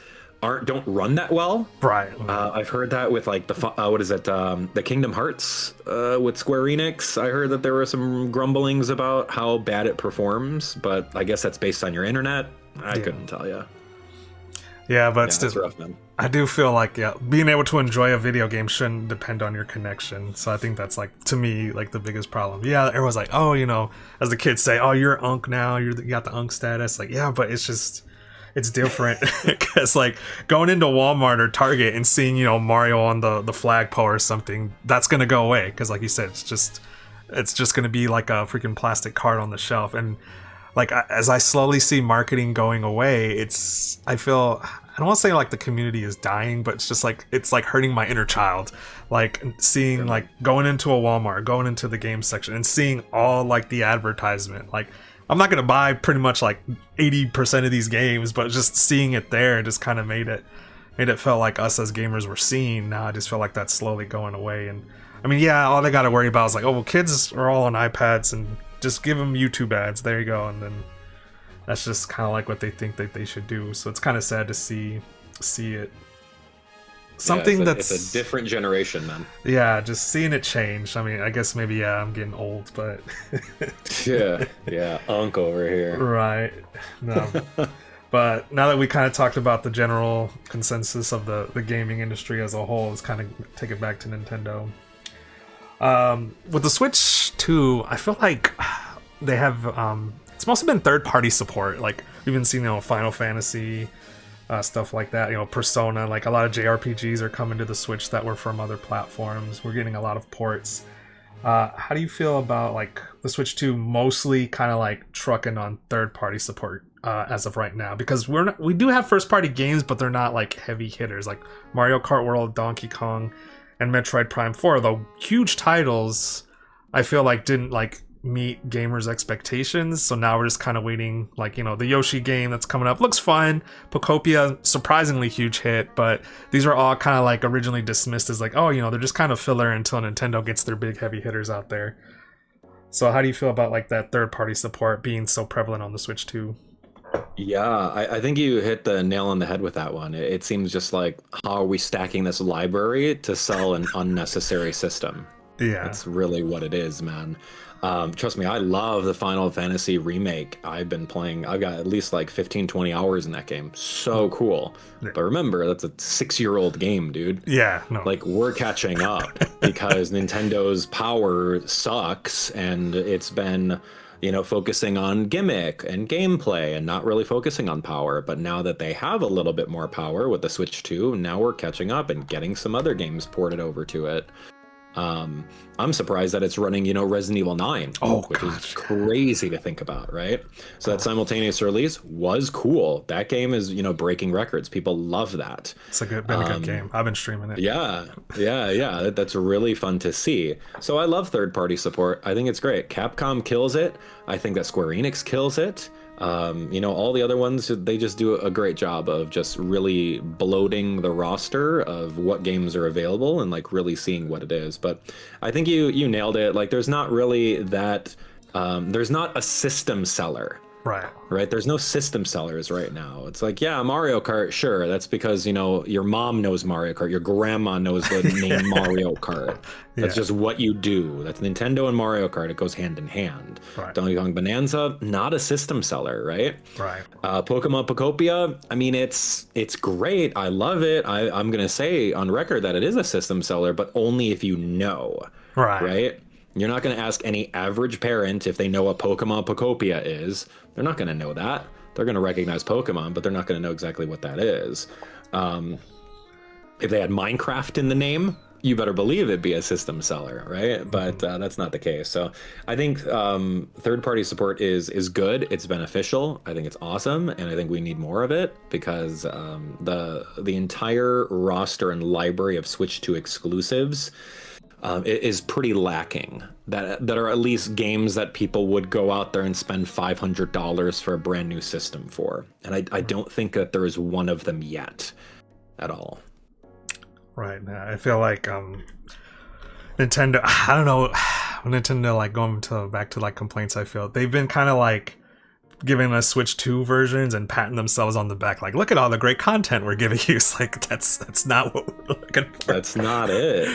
[SPEAKER 2] don't run that well. I've heard that with like the Kingdom Hearts with Square Enix. I heard that there were some grumblings about how bad it performs, but I guess that's based on your internet. I couldn't tell you.
[SPEAKER 1] Yeah, but still,
[SPEAKER 2] it's rough, man.
[SPEAKER 1] I do feel like being able to enjoy a video game shouldn't depend on your connection. So I think that's like, to me, like the biggest problem. Yeah, everyone's like, oh, as the kids say, oh, you're Unk now, you got the Unk status. Like, yeah, but it's different because like going into Walmart or Target and seeing Mario on the flagpole or something, that's gonna go away because, like you said, it's just gonna be like a freaking plastic card on the shelf. And like, as I slowly see marketing going away, I feel, I don't want to say like the community is dying, but it's just like, it's like hurting my inner child. Like seeing like going into a Walmart, going into the game section and seeing all like the advertisement. Like, I'm not going to buy pretty much like 80% of these games, but just seeing it there just kind of made it made it feel like us as gamers were seeing. Now I just feel like that's slowly going away. And I mean, yeah, all they got to worry about is like, oh, well, kids are all on iPads and just give them YouTube ads. There you go. And then that's just kind of like what they think that they should do. So it's kind of sad to see it. Something
[SPEAKER 2] it's a different generation, man.
[SPEAKER 1] Yeah, just seeing it change. I mean, I guess maybe I'm getting old, but
[SPEAKER 2] yeah, Unc over here.
[SPEAKER 1] Right. No. But now that we kind of talked about the general consensus of the gaming industry as a whole, let's kind of take it back to Nintendo. With the Switch 2, I feel like they have it's mostly been third-party support. Like we've been seeing, Final Fantasy. Stuff like that, Persona, like a lot of JRPGs are coming to the Switch that were from other platforms. We're getting a lot of ports. How do you feel about like the Switch 2 mostly kind of like trucking on third-party support as of right now? Because we do have first-party games, but they're not like heavy hitters. Like Mario Kart World, Donkey Kong, and Metroid Prime 4, though huge titles, I feel like didn't like meet gamers' expectations. So now we're just kind of waiting, like, the Yoshi game that's coming up looks fun. Pocopia, surprisingly huge hit, but these are all kind of like originally dismissed as like, oh, they're just kind of filler until Nintendo gets their big heavy hitters out there. So how do you feel about like that third-party support being so prevalent on the Switch 2?
[SPEAKER 2] Yeah, I think you hit the nail on the head with that one. It seems just like, how are we stacking this library to sell an unnecessary system?
[SPEAKER 1] Yeah,
[SPEAKER 2] that's really what it is, man. Trust me, I love the Final Fantasy remake. I've got at least like 15-20 hours in that game. So cool. Yeah. But remember, that's a 6-year-old game, dude.
[SPEAKER 1] Yeah, no.
[SPEAKER 2] Like, we're catching up because Nintendo's power sucks, and it's been, focusing on gimmick and gameplay and not really focusing on power. But now that they have a little bit more power with the Switch 2, now we're catching up and getting some other games ported over to it. I'm surprised that it's running, Resident Evil 9, which is crazy to think about, right? So that simultaneous release was cool. That game is, breaking records. People love that.
[SPEAKER 1] It's been a good game. I've been streaming it.
[SPEAKER 2] Yeah. That's really fun to see. So I love third-party support. I think it's great. Capcom kills it. I think that Square Enix kills it. All the other ones, they just do a great job of just really bloating the roster of what games are available and like really seeing what it is. But I think you nailed it. Like, there's not really that there's not a system seller. Right. There's no system sellers right now. It's like, yeah, Mario Kart, sure. That's because, your mom knows Mario Kart. Your grandma knows the name Mario Kart. That's just what you do. That's Nintendo and Mario Kart. It goes hand in hand. Right. Donkey Kong Bonanza, not a system seller, right?
[SPEAKER 1] Right.
[SPEAKER 2] Pokemon Pocopia, I mean, it's great. I love it. I'm going to say on record that it is a system seller, but only if you know. Right? You're not going to ask any average parent if they know what Pokemon Pocopia is. They're not going to know that. They're going to recognize Pokemon, but they're not going to know exactly what that is. If they had Minecraft in the name, you better believe it'd be a system seller, right? But that's not the case. So I think third-party support is good. It's beneficial. I think it's awesome, and I think we need more of it because the entire roster and library of Switch 2 exclusives is pretty lacking. That are at least games that people would go out there and spend $500 for a brand new system for. And I don't think that there is one of them yet at all.
[SPEAKER 1] Right. I feel like Nintendo, I don't know, Nintendo, like going back to like complaints, I feel they've been kind of like giving us Switch 2 versions and patting themselves on the back, like, look at all the great content we're giving you. It's like, that's not what we're looking for.
[SPEAKER 2] That's not it.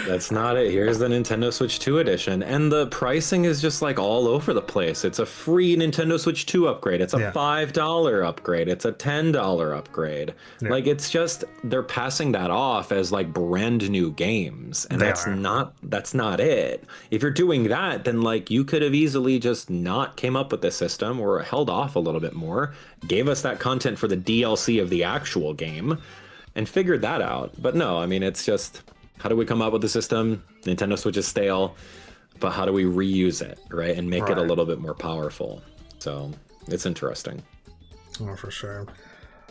[SPEAKER 2] Here's the Nintendo Switch 2 edition, and the pricing is just like all over the place. It's a free Nintendo Switch 2 upgrade. It's a $5 upgrade. It's a $10 upgrade. Like, it's just, they're passing that off as like brand new games, and that's not it. If you're doing that, then like you could have easily just not came up with this system or held off a little bit more, gave us that content for the DLC of the actual game, and figured that out. But no, I mean, it's just, how do we come up with the system? Nintendo Switch is stale, but how do we reuse it, right? And make it a little bit more powerful. So it's interesting.
[SPEAKER 1] Oh, for sure.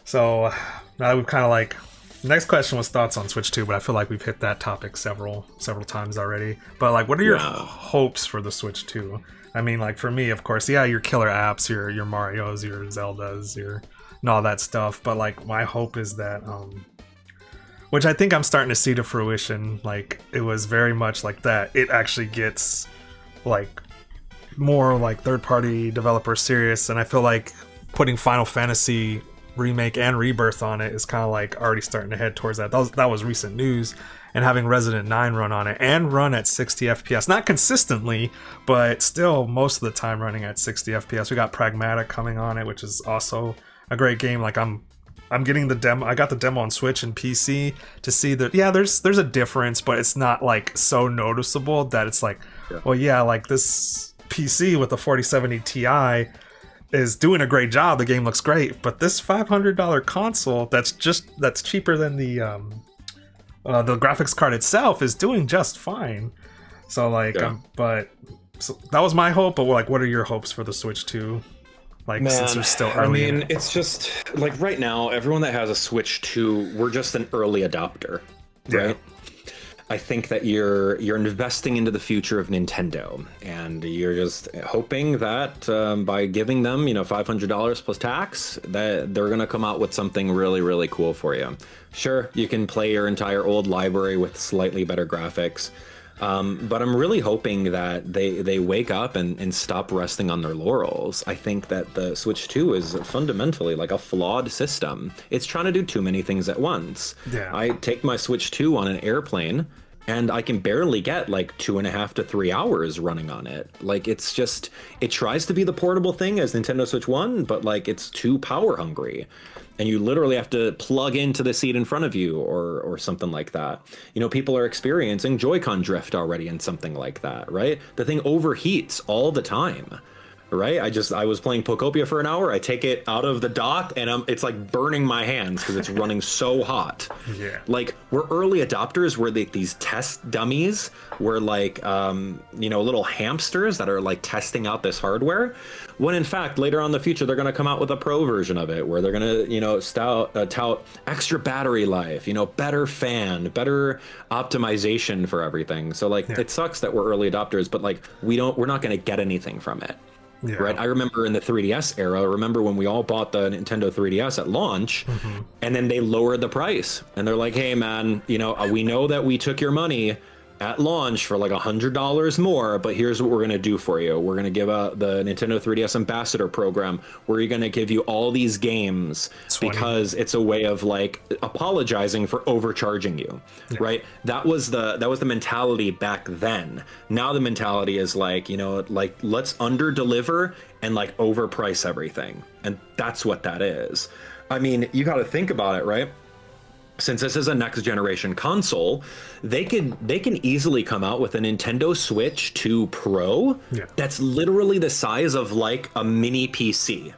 [SPEAKER 1] So now we've kind of like, next question was thoughts on Switch 2, but I feel like we've hit that topic several times already. But like, what are your hopes for the Switch 2? I mean, like, for me, of course, your killer apps, your Marios, your Zeldas, and all that stuff. But like, my hope is that which I think I'm starting to see to fruition. Like, it was very much like that. It actually gets like more like third-party developer serious, and I feel like putting Final Fantasy Remake and Rebirth on it is kind of like already starting to head towards that. That was recent news, and having Resident 9 run on it and run at 60 FPS, not consistently, but still most of the time running at 60 FPS. We got Pragmatic coming on it, which is also a great game. Like, I'm getting the demo. I got the demo on Switch and PC to see that. Yeah, there's a difference, but it's not like so noticeable that it's like, well, yeah, like this PC with the 4070 Ti is doing a great job. The game looks great, but this $500 console that's cheaper than the graphics card itself is doing just fine. So like, so that was my hope. But like, what are your hopes for the Switch 2? Like,
[SPEAKER 2] man,
[SPEAKER 1] since you're still early.
[SPEAKER 2] I mean, it's just like right now, everyone that has a Switch 2, we're just an early adopter, right? I think that you're investing into the future of Nintendo, and you're just hoping that by giving them, $500 plus tax, that they're gonna come out with something really, really cool for you. Sure, you can play your entire old library with slightly better graphics, but I'm really hoping that they wake up and stop resting on their laurels. I think that the Switch 2 is fundamentally like a flawed system. It's trying to do too many things at once.
[SPEAKER 1] Yeah.
[SPEAKER 2] I take my Switch 2 on an airplane, and I can barely get like 2.5 to 3 hours running on it. Like, it's just, it tries to be the portable thing as Nintendo Switch 1, but like, it's too power hungry. And you literally have to plug into the seat in front of you or something like that. People are experiencing Joy-Con drift already in something like that, right? The thing overheats all the time, right? I was playing Pokopia for an hour. I take it out of the dock, and it's like burning my hands because it's running so hot.
[SPEAKER 1] Yeah.
[SPEAKER 2] Like, we're early adopters. We're these test dummies. We're like, little hamsters that are like testing out this hardware. When in fact, later on in the future, they're going to come out with a pro version of it where they're going to, tout extra battery life, better fan, better optimization for everything. So like, It sucks that we're early adopters, but like, we're not going to get anything from it. Yeah. Right. I remember in the 3DS era, when we all bought the Nintendo 3DS at launch, and then they lowered the price, and they're like, hey man, we know that we took your money at launch for like $100 more, but here's what we're going to do for you. We're going to give out the Nintendo 3DS Ambassador program, where we're going to give you all these games because it's a way of like apologizing for overcharging you, right? That was the mentality back then. Now the mentality is like, let's under deliver and like overprice everything. And that's what that is. I mean, you got to think about it, right? Since this is a next generation console, they can easily come out with a Nintendo Switch 2 Pro that's literally the size of like a mini PC.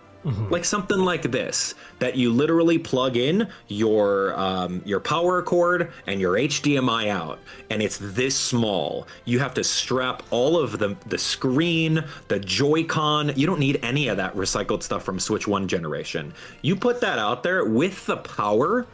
[SPEAKER 2] Like something like this, that you literally plug in your power cord and your HDMI out, and it's this small. You have to strap all of the screen, the Joy-Con. You don't need any of that recycled stuff from Switch 1 generation. You put that out there with the power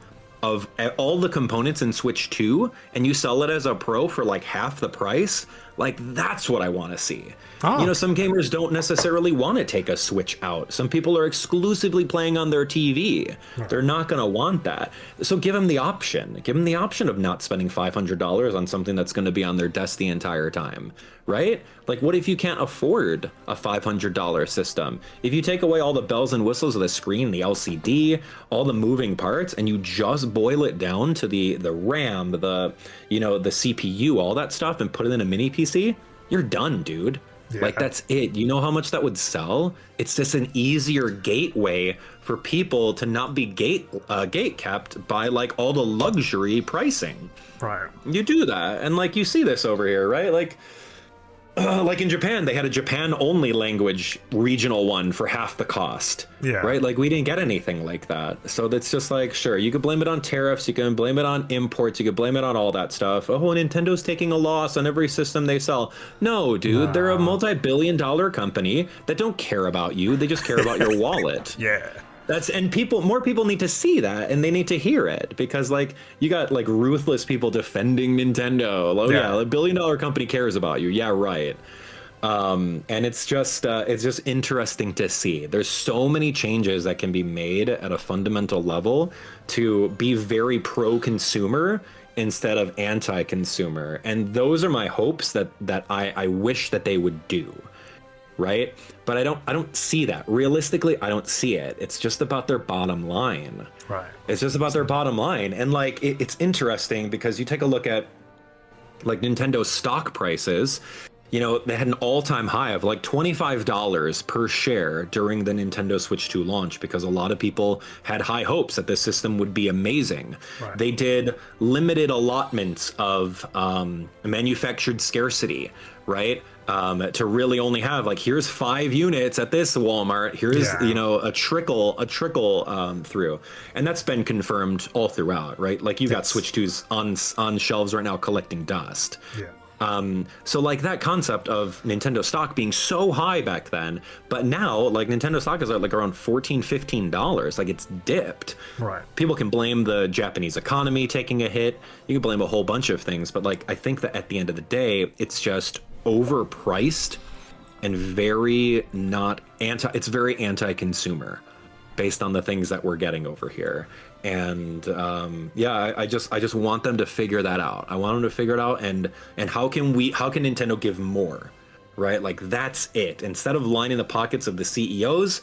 [SPEAKER 2] of all the components in Switch 2, and you sell it as a Pro for like half the price. Like, that's what I want to see. Some gamers don't necessarily want to take a Switch out. Some people are exclusively playing on their TV. They're not going to want that. So give them the option. Give them the option of not spending $500 on something that's going to be on their desk the entire time, right? Like, what if you can't afford a $500 system? If you take away all the bells and whistles of the screen, the LCD, all the moving parts, and you just boil it down to the RAM, the CPU, all that stuff, and put it in a mini PC, you're done, dude. Yeah. Like, that's it. You know how much that would sell? It's just an easier gateway for people to not be gate kept by like all the luxury pricing.
[SPEAKER 1] Right.
[SPEAKER 2] You do that, and like you see this over here, right? Like in Japan, they had a Japan-only language regional one for half the cost. Yeah. Right? Like, we didn't get anything like that. So that's just like, sure, you could blame it on tariffs, you can blame it on imports, you could blame it on all that stuff. Oh, Nintendo's taking a loss on every system they sell. No, dude, they're a multi-billion-dollar company that don't care about you. They just care about your wallet.
[SPEAKER 1] Yeah.
[SPEAKER 2] More people need to see that, and they need to hear it, because like, you got like ruthless people defending Nintendo. Like, yeah, a $1 billion company cares about you. Yeah, right. And it's just interesting to see. There's so many changes that can be made at a fundamental level to be very pro-consumer instead of anti-consumer. And those are my hopes that I wish that they would do. Right? But I don't see that. Realistically, I don't see it. It's just about their bottom line.
[SPEAKER 1] Right.
[SPEAKER 2] It's just about their bottom line. And like it's interesting because you take a look at like Nintendo's stock prices. You know, they had an all-time high of like $25 per share during the Nintendo Switch 2 launch because a lot of people had high hopes that this system would be amazing. Right. They did limited allotments of manufactured scarcity, right? To really only have like, here's 5 units at this Walmart. Here's, you know, a trickle through. And that's been confirmed all throughout, right? Like you got Switch 2s on shelves right now collecting dust. Yeah. So like that concept of Nintendo stock being so high back then, but now like Nintendo stock is at like around $14-15, like it's dipped. Right. People can blame the Japanese economy taking a hit. You can blame a whole bunch of things, but like I think that at the end of the day, it's just overpriced and very it's very anti-consumer based on the things that we're getting over here. And yeah, I just want them to figure that out. I want them to figure it out. And how can Nintendo give more, right? Like that's it. Instead of lining the pockets of the CEOs,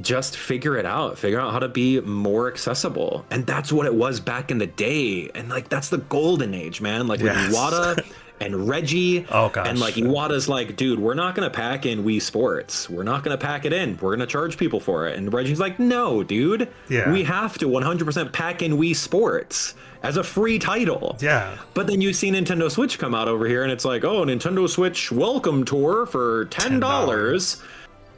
[SPEAKER 2] just figure it out. Figure out how to be more accessible. And that's what it was back in the day. And like that's the golden age, man. Like with Iwata and Reggie. Oh gosh. And like Iwata's like, dude, we're not gonna pack in Wii Sports. We're not gonna pack it in. We're gonna charge people for it. And Reggie's like, no, dude. Yeah. We have to 100% pack in Wii Sports as a free title. Yeah. But then you see Nintendo Switch come out over here and it's like, oh, Nintendo Switch welcome tour for $10.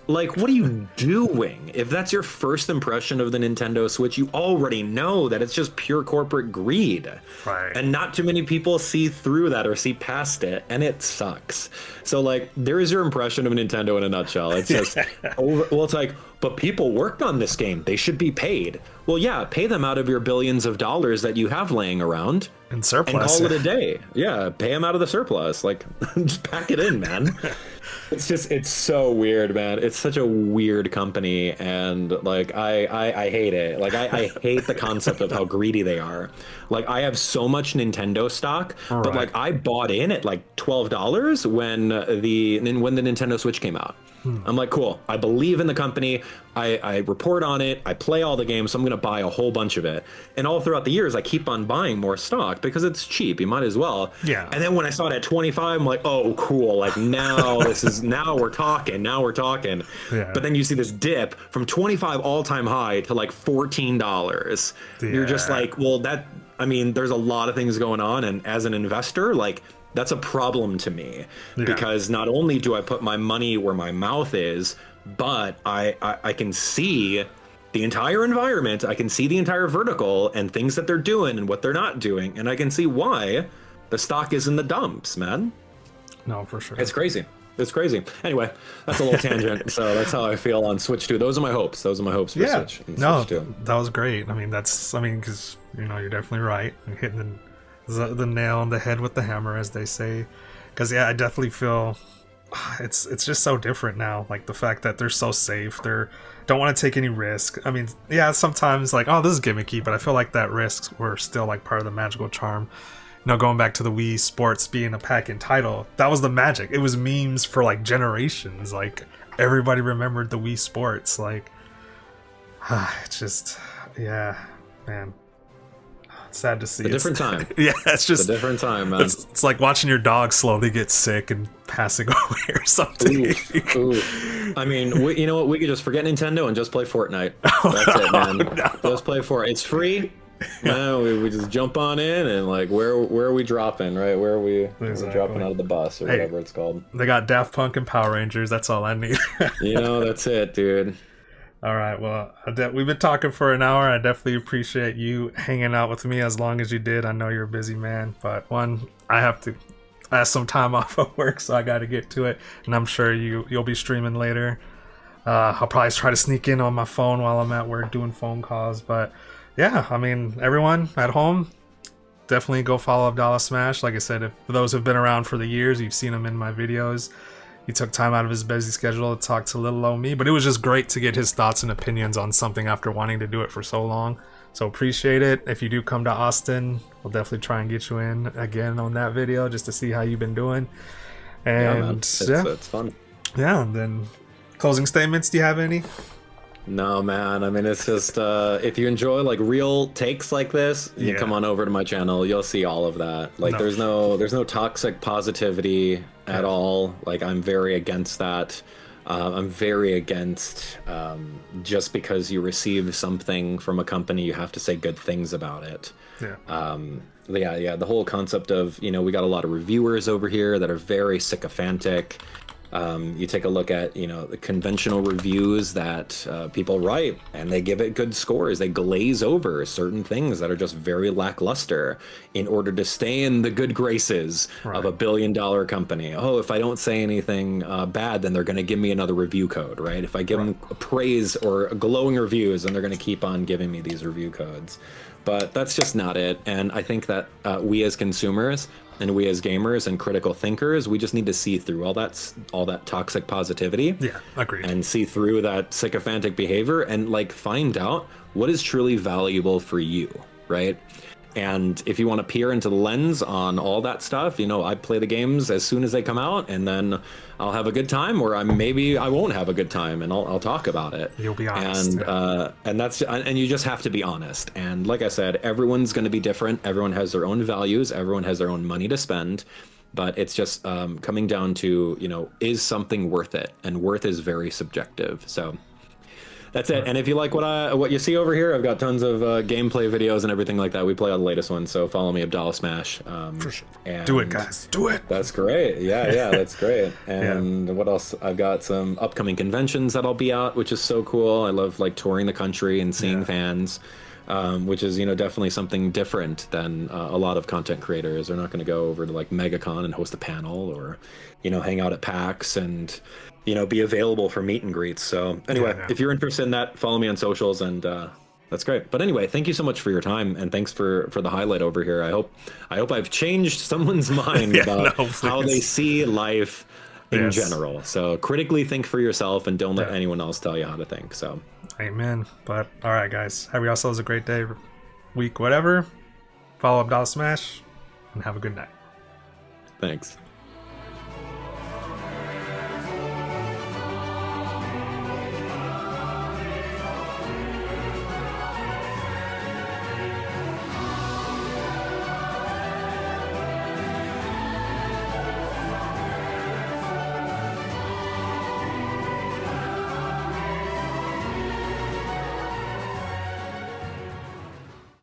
[SPEAKER 2] Like, what are you doing? If that's your first impression of the Nintendo Switch, you already know that it's just pure corporate greed. Right. And not too many people see through that or see past it, and it sucks. So, like, there is your impression of Nintendo in a nutshell. It's just, it's like, but people worked on this game. They should be paid. Well, yeah, pay them out of your billions of dollars that you have laying around. And surplus. And call it a day. Yeah, pay them out of the surplus. Like, just pack it in, man. It's so weird, man. It's such a weird company, and like I hate it. Like I hate the concept of how greedy they are. Like I have so much Nintendo stock, but like I bought in at like $12 when the Nintendo Switch came out. I'm like, cool. I believe in the company. I report on it. I play all the games, so I'm going to buy a whole bunch of it. And all throughout the years, I keep on buying more stock because it's cheap. You might as well. Yeah. And then when I saw it at 25, I'm like, oh, cool. Like now now we're talking. Now we're talking. Yeah. But then you see this dip from 25 all-time high to like $14. Yeah. You're just like, well, there's a lot of things going on. And as an investor, like, that's a problem to me because not only do I put my money where my mouth is, but I can see the entire environment. I can see the entire vertical and things that they're doing and what they're not doing. And I can see why the stock is in the dumps, man.
[SPEAKER 1] No, for sure.
[SPEAKER 2] It's crazy. It's crazy. Anyway, that's a little tangent. So that's how I feel on Switch 2. Those are my hopes. Those are my hopes for Switch.
[SPEAKER 1] Switch 2. That was great. Because, you're definitely right. You're hitting the nail on the head with the hammer, as they say. Because I definitely feel it's just so different now. Like the fact that they're so safe, they don't want to take any risk. Sometimes like, oh, this is gimmicky, but I feel like that risks were still like part of the magical charm. Going back to the Wii Sports being a pack-in title, that was the magic. It was memes for like generations. Like everybody remembered the Wii Sports. Like it's just, man. Sad to see.
[SPEAKER 2] A different time.
[SPEAKER 1] It's just
[SPEAKER 2] a different time, man.
[SPEAKER 1] It's like watching your dog slowly get sick and passing away or something.
[SPEAKER 2] Ooh. You know what? We could just forget Nintendo and just play Fortnite. That's it, man. No. Just play Fortnite. It's free. No, we just jump on in and like, where are we dropping? Right? Where are we dropping out of the bus or whatever it's called?
[SPEAKER 1] They got Daft Punk and Power Rangers. That's all I need.
[SPEAKER 2] That's it, dude.
[SPEAKER 1] All right, well, we've been talking for an hour. I definitely appreciate you hanging out with me as long as you did. I know you're a busy man, but I have some time off of work, so I got to get to it, and I'm sure you'll be streaming later. I'll probably try to sneak in on my phone while I'm at work doing phone calls, but everyone at home, definitely go follow AbdallahSmash. Like I said, for those who've been around for the years, you've seen him in my videos. he took time out of his busy schedule to talk to little old me. But it was just great to get his thoughts and opinions on something after wanting to do it for so long. So appreciate it. If you do come to Austin, we'll definitely try and get you in again on that video just to see how you've been doing. And
[SPEAKER 2] it's fun.
[SPEAKER 1] Yeah, and then closing statements, do you have any?
[SPEAKER 2] No, man. I mean, it's just if you enjoy like real takes like this, you come on over to my channel. You'll see all of that. Like, there's no toxic positivity at all. Like, I'm very against that. I'm very against just because you receive something from a company, you have to say good things about it. Yeah. The whole concept of, we got a lot of reviewers over here that are very sycophantic. You take a look at, the conventional reviews that people write, and they give it good scores. They glaze over certain things that are just very lackluster in order to stay in the good graces of a billion-dollar company. Oh, if I don't say anything bad, then they're going to give me another review code, right? If I give them praise or glowing reviews, then they're going to keep on giving me these review codes. But that's just not it. And I think that we as consumers and we as gamers and critical thinkers, we just need to see through all that toxic positivity.
[SPEAKER 1] Yeah, agreed.
[SPEAKER 2] And see through that sycophantic behavior and like find out what is truly valuable for you, right? And if you want to peer into the lens on all that stuff, I play the games as soon as they come out, and then I'll have a good time, or maybe I won't have a good time, and I'll talk about it.
[SPEAKER 1] You'll be honest.
[SPEAKER 2] And you just have to be honest. And like I said, everyone's going to be different. Everyone has their own values. Everyone has their own money to spend. But it's just coming down to, is something worth it? And worth is very subjective. So that's it. And if you like what you see over here, I've got tons of gameplay videos and everything like that. We play on the latest one, so follow me, AbdallahSmash.
[SPEAKER 1] For sure. Do it, guys. Do it.
[SPEAKER 2] That's great. Yeah, that's great. And what else? I've got some upcoming conventions that I'll be at, which is so cool. I love like touring the country and seeing fans, which is definitely something different than a lot of content creators. They're not going to go over to like MegaCon and host a panel, or hang out at PAX and be available for meet and greets. So anyway, if you're interested in that, follow me on socials, and that's great. But anyway, thank you so much for your time, and thanks for the highlight over here. I hope I've changed someone's mind about how they see life in general. So critically think for yourself, and don't let anyone else tell you how to think. So
[SPEAKER 1] amen. But all right, guys, have yourselves a great day, week, whatever. Follow AbdallahSmash, and have a good night.
[SPEAKER 2] Thanks.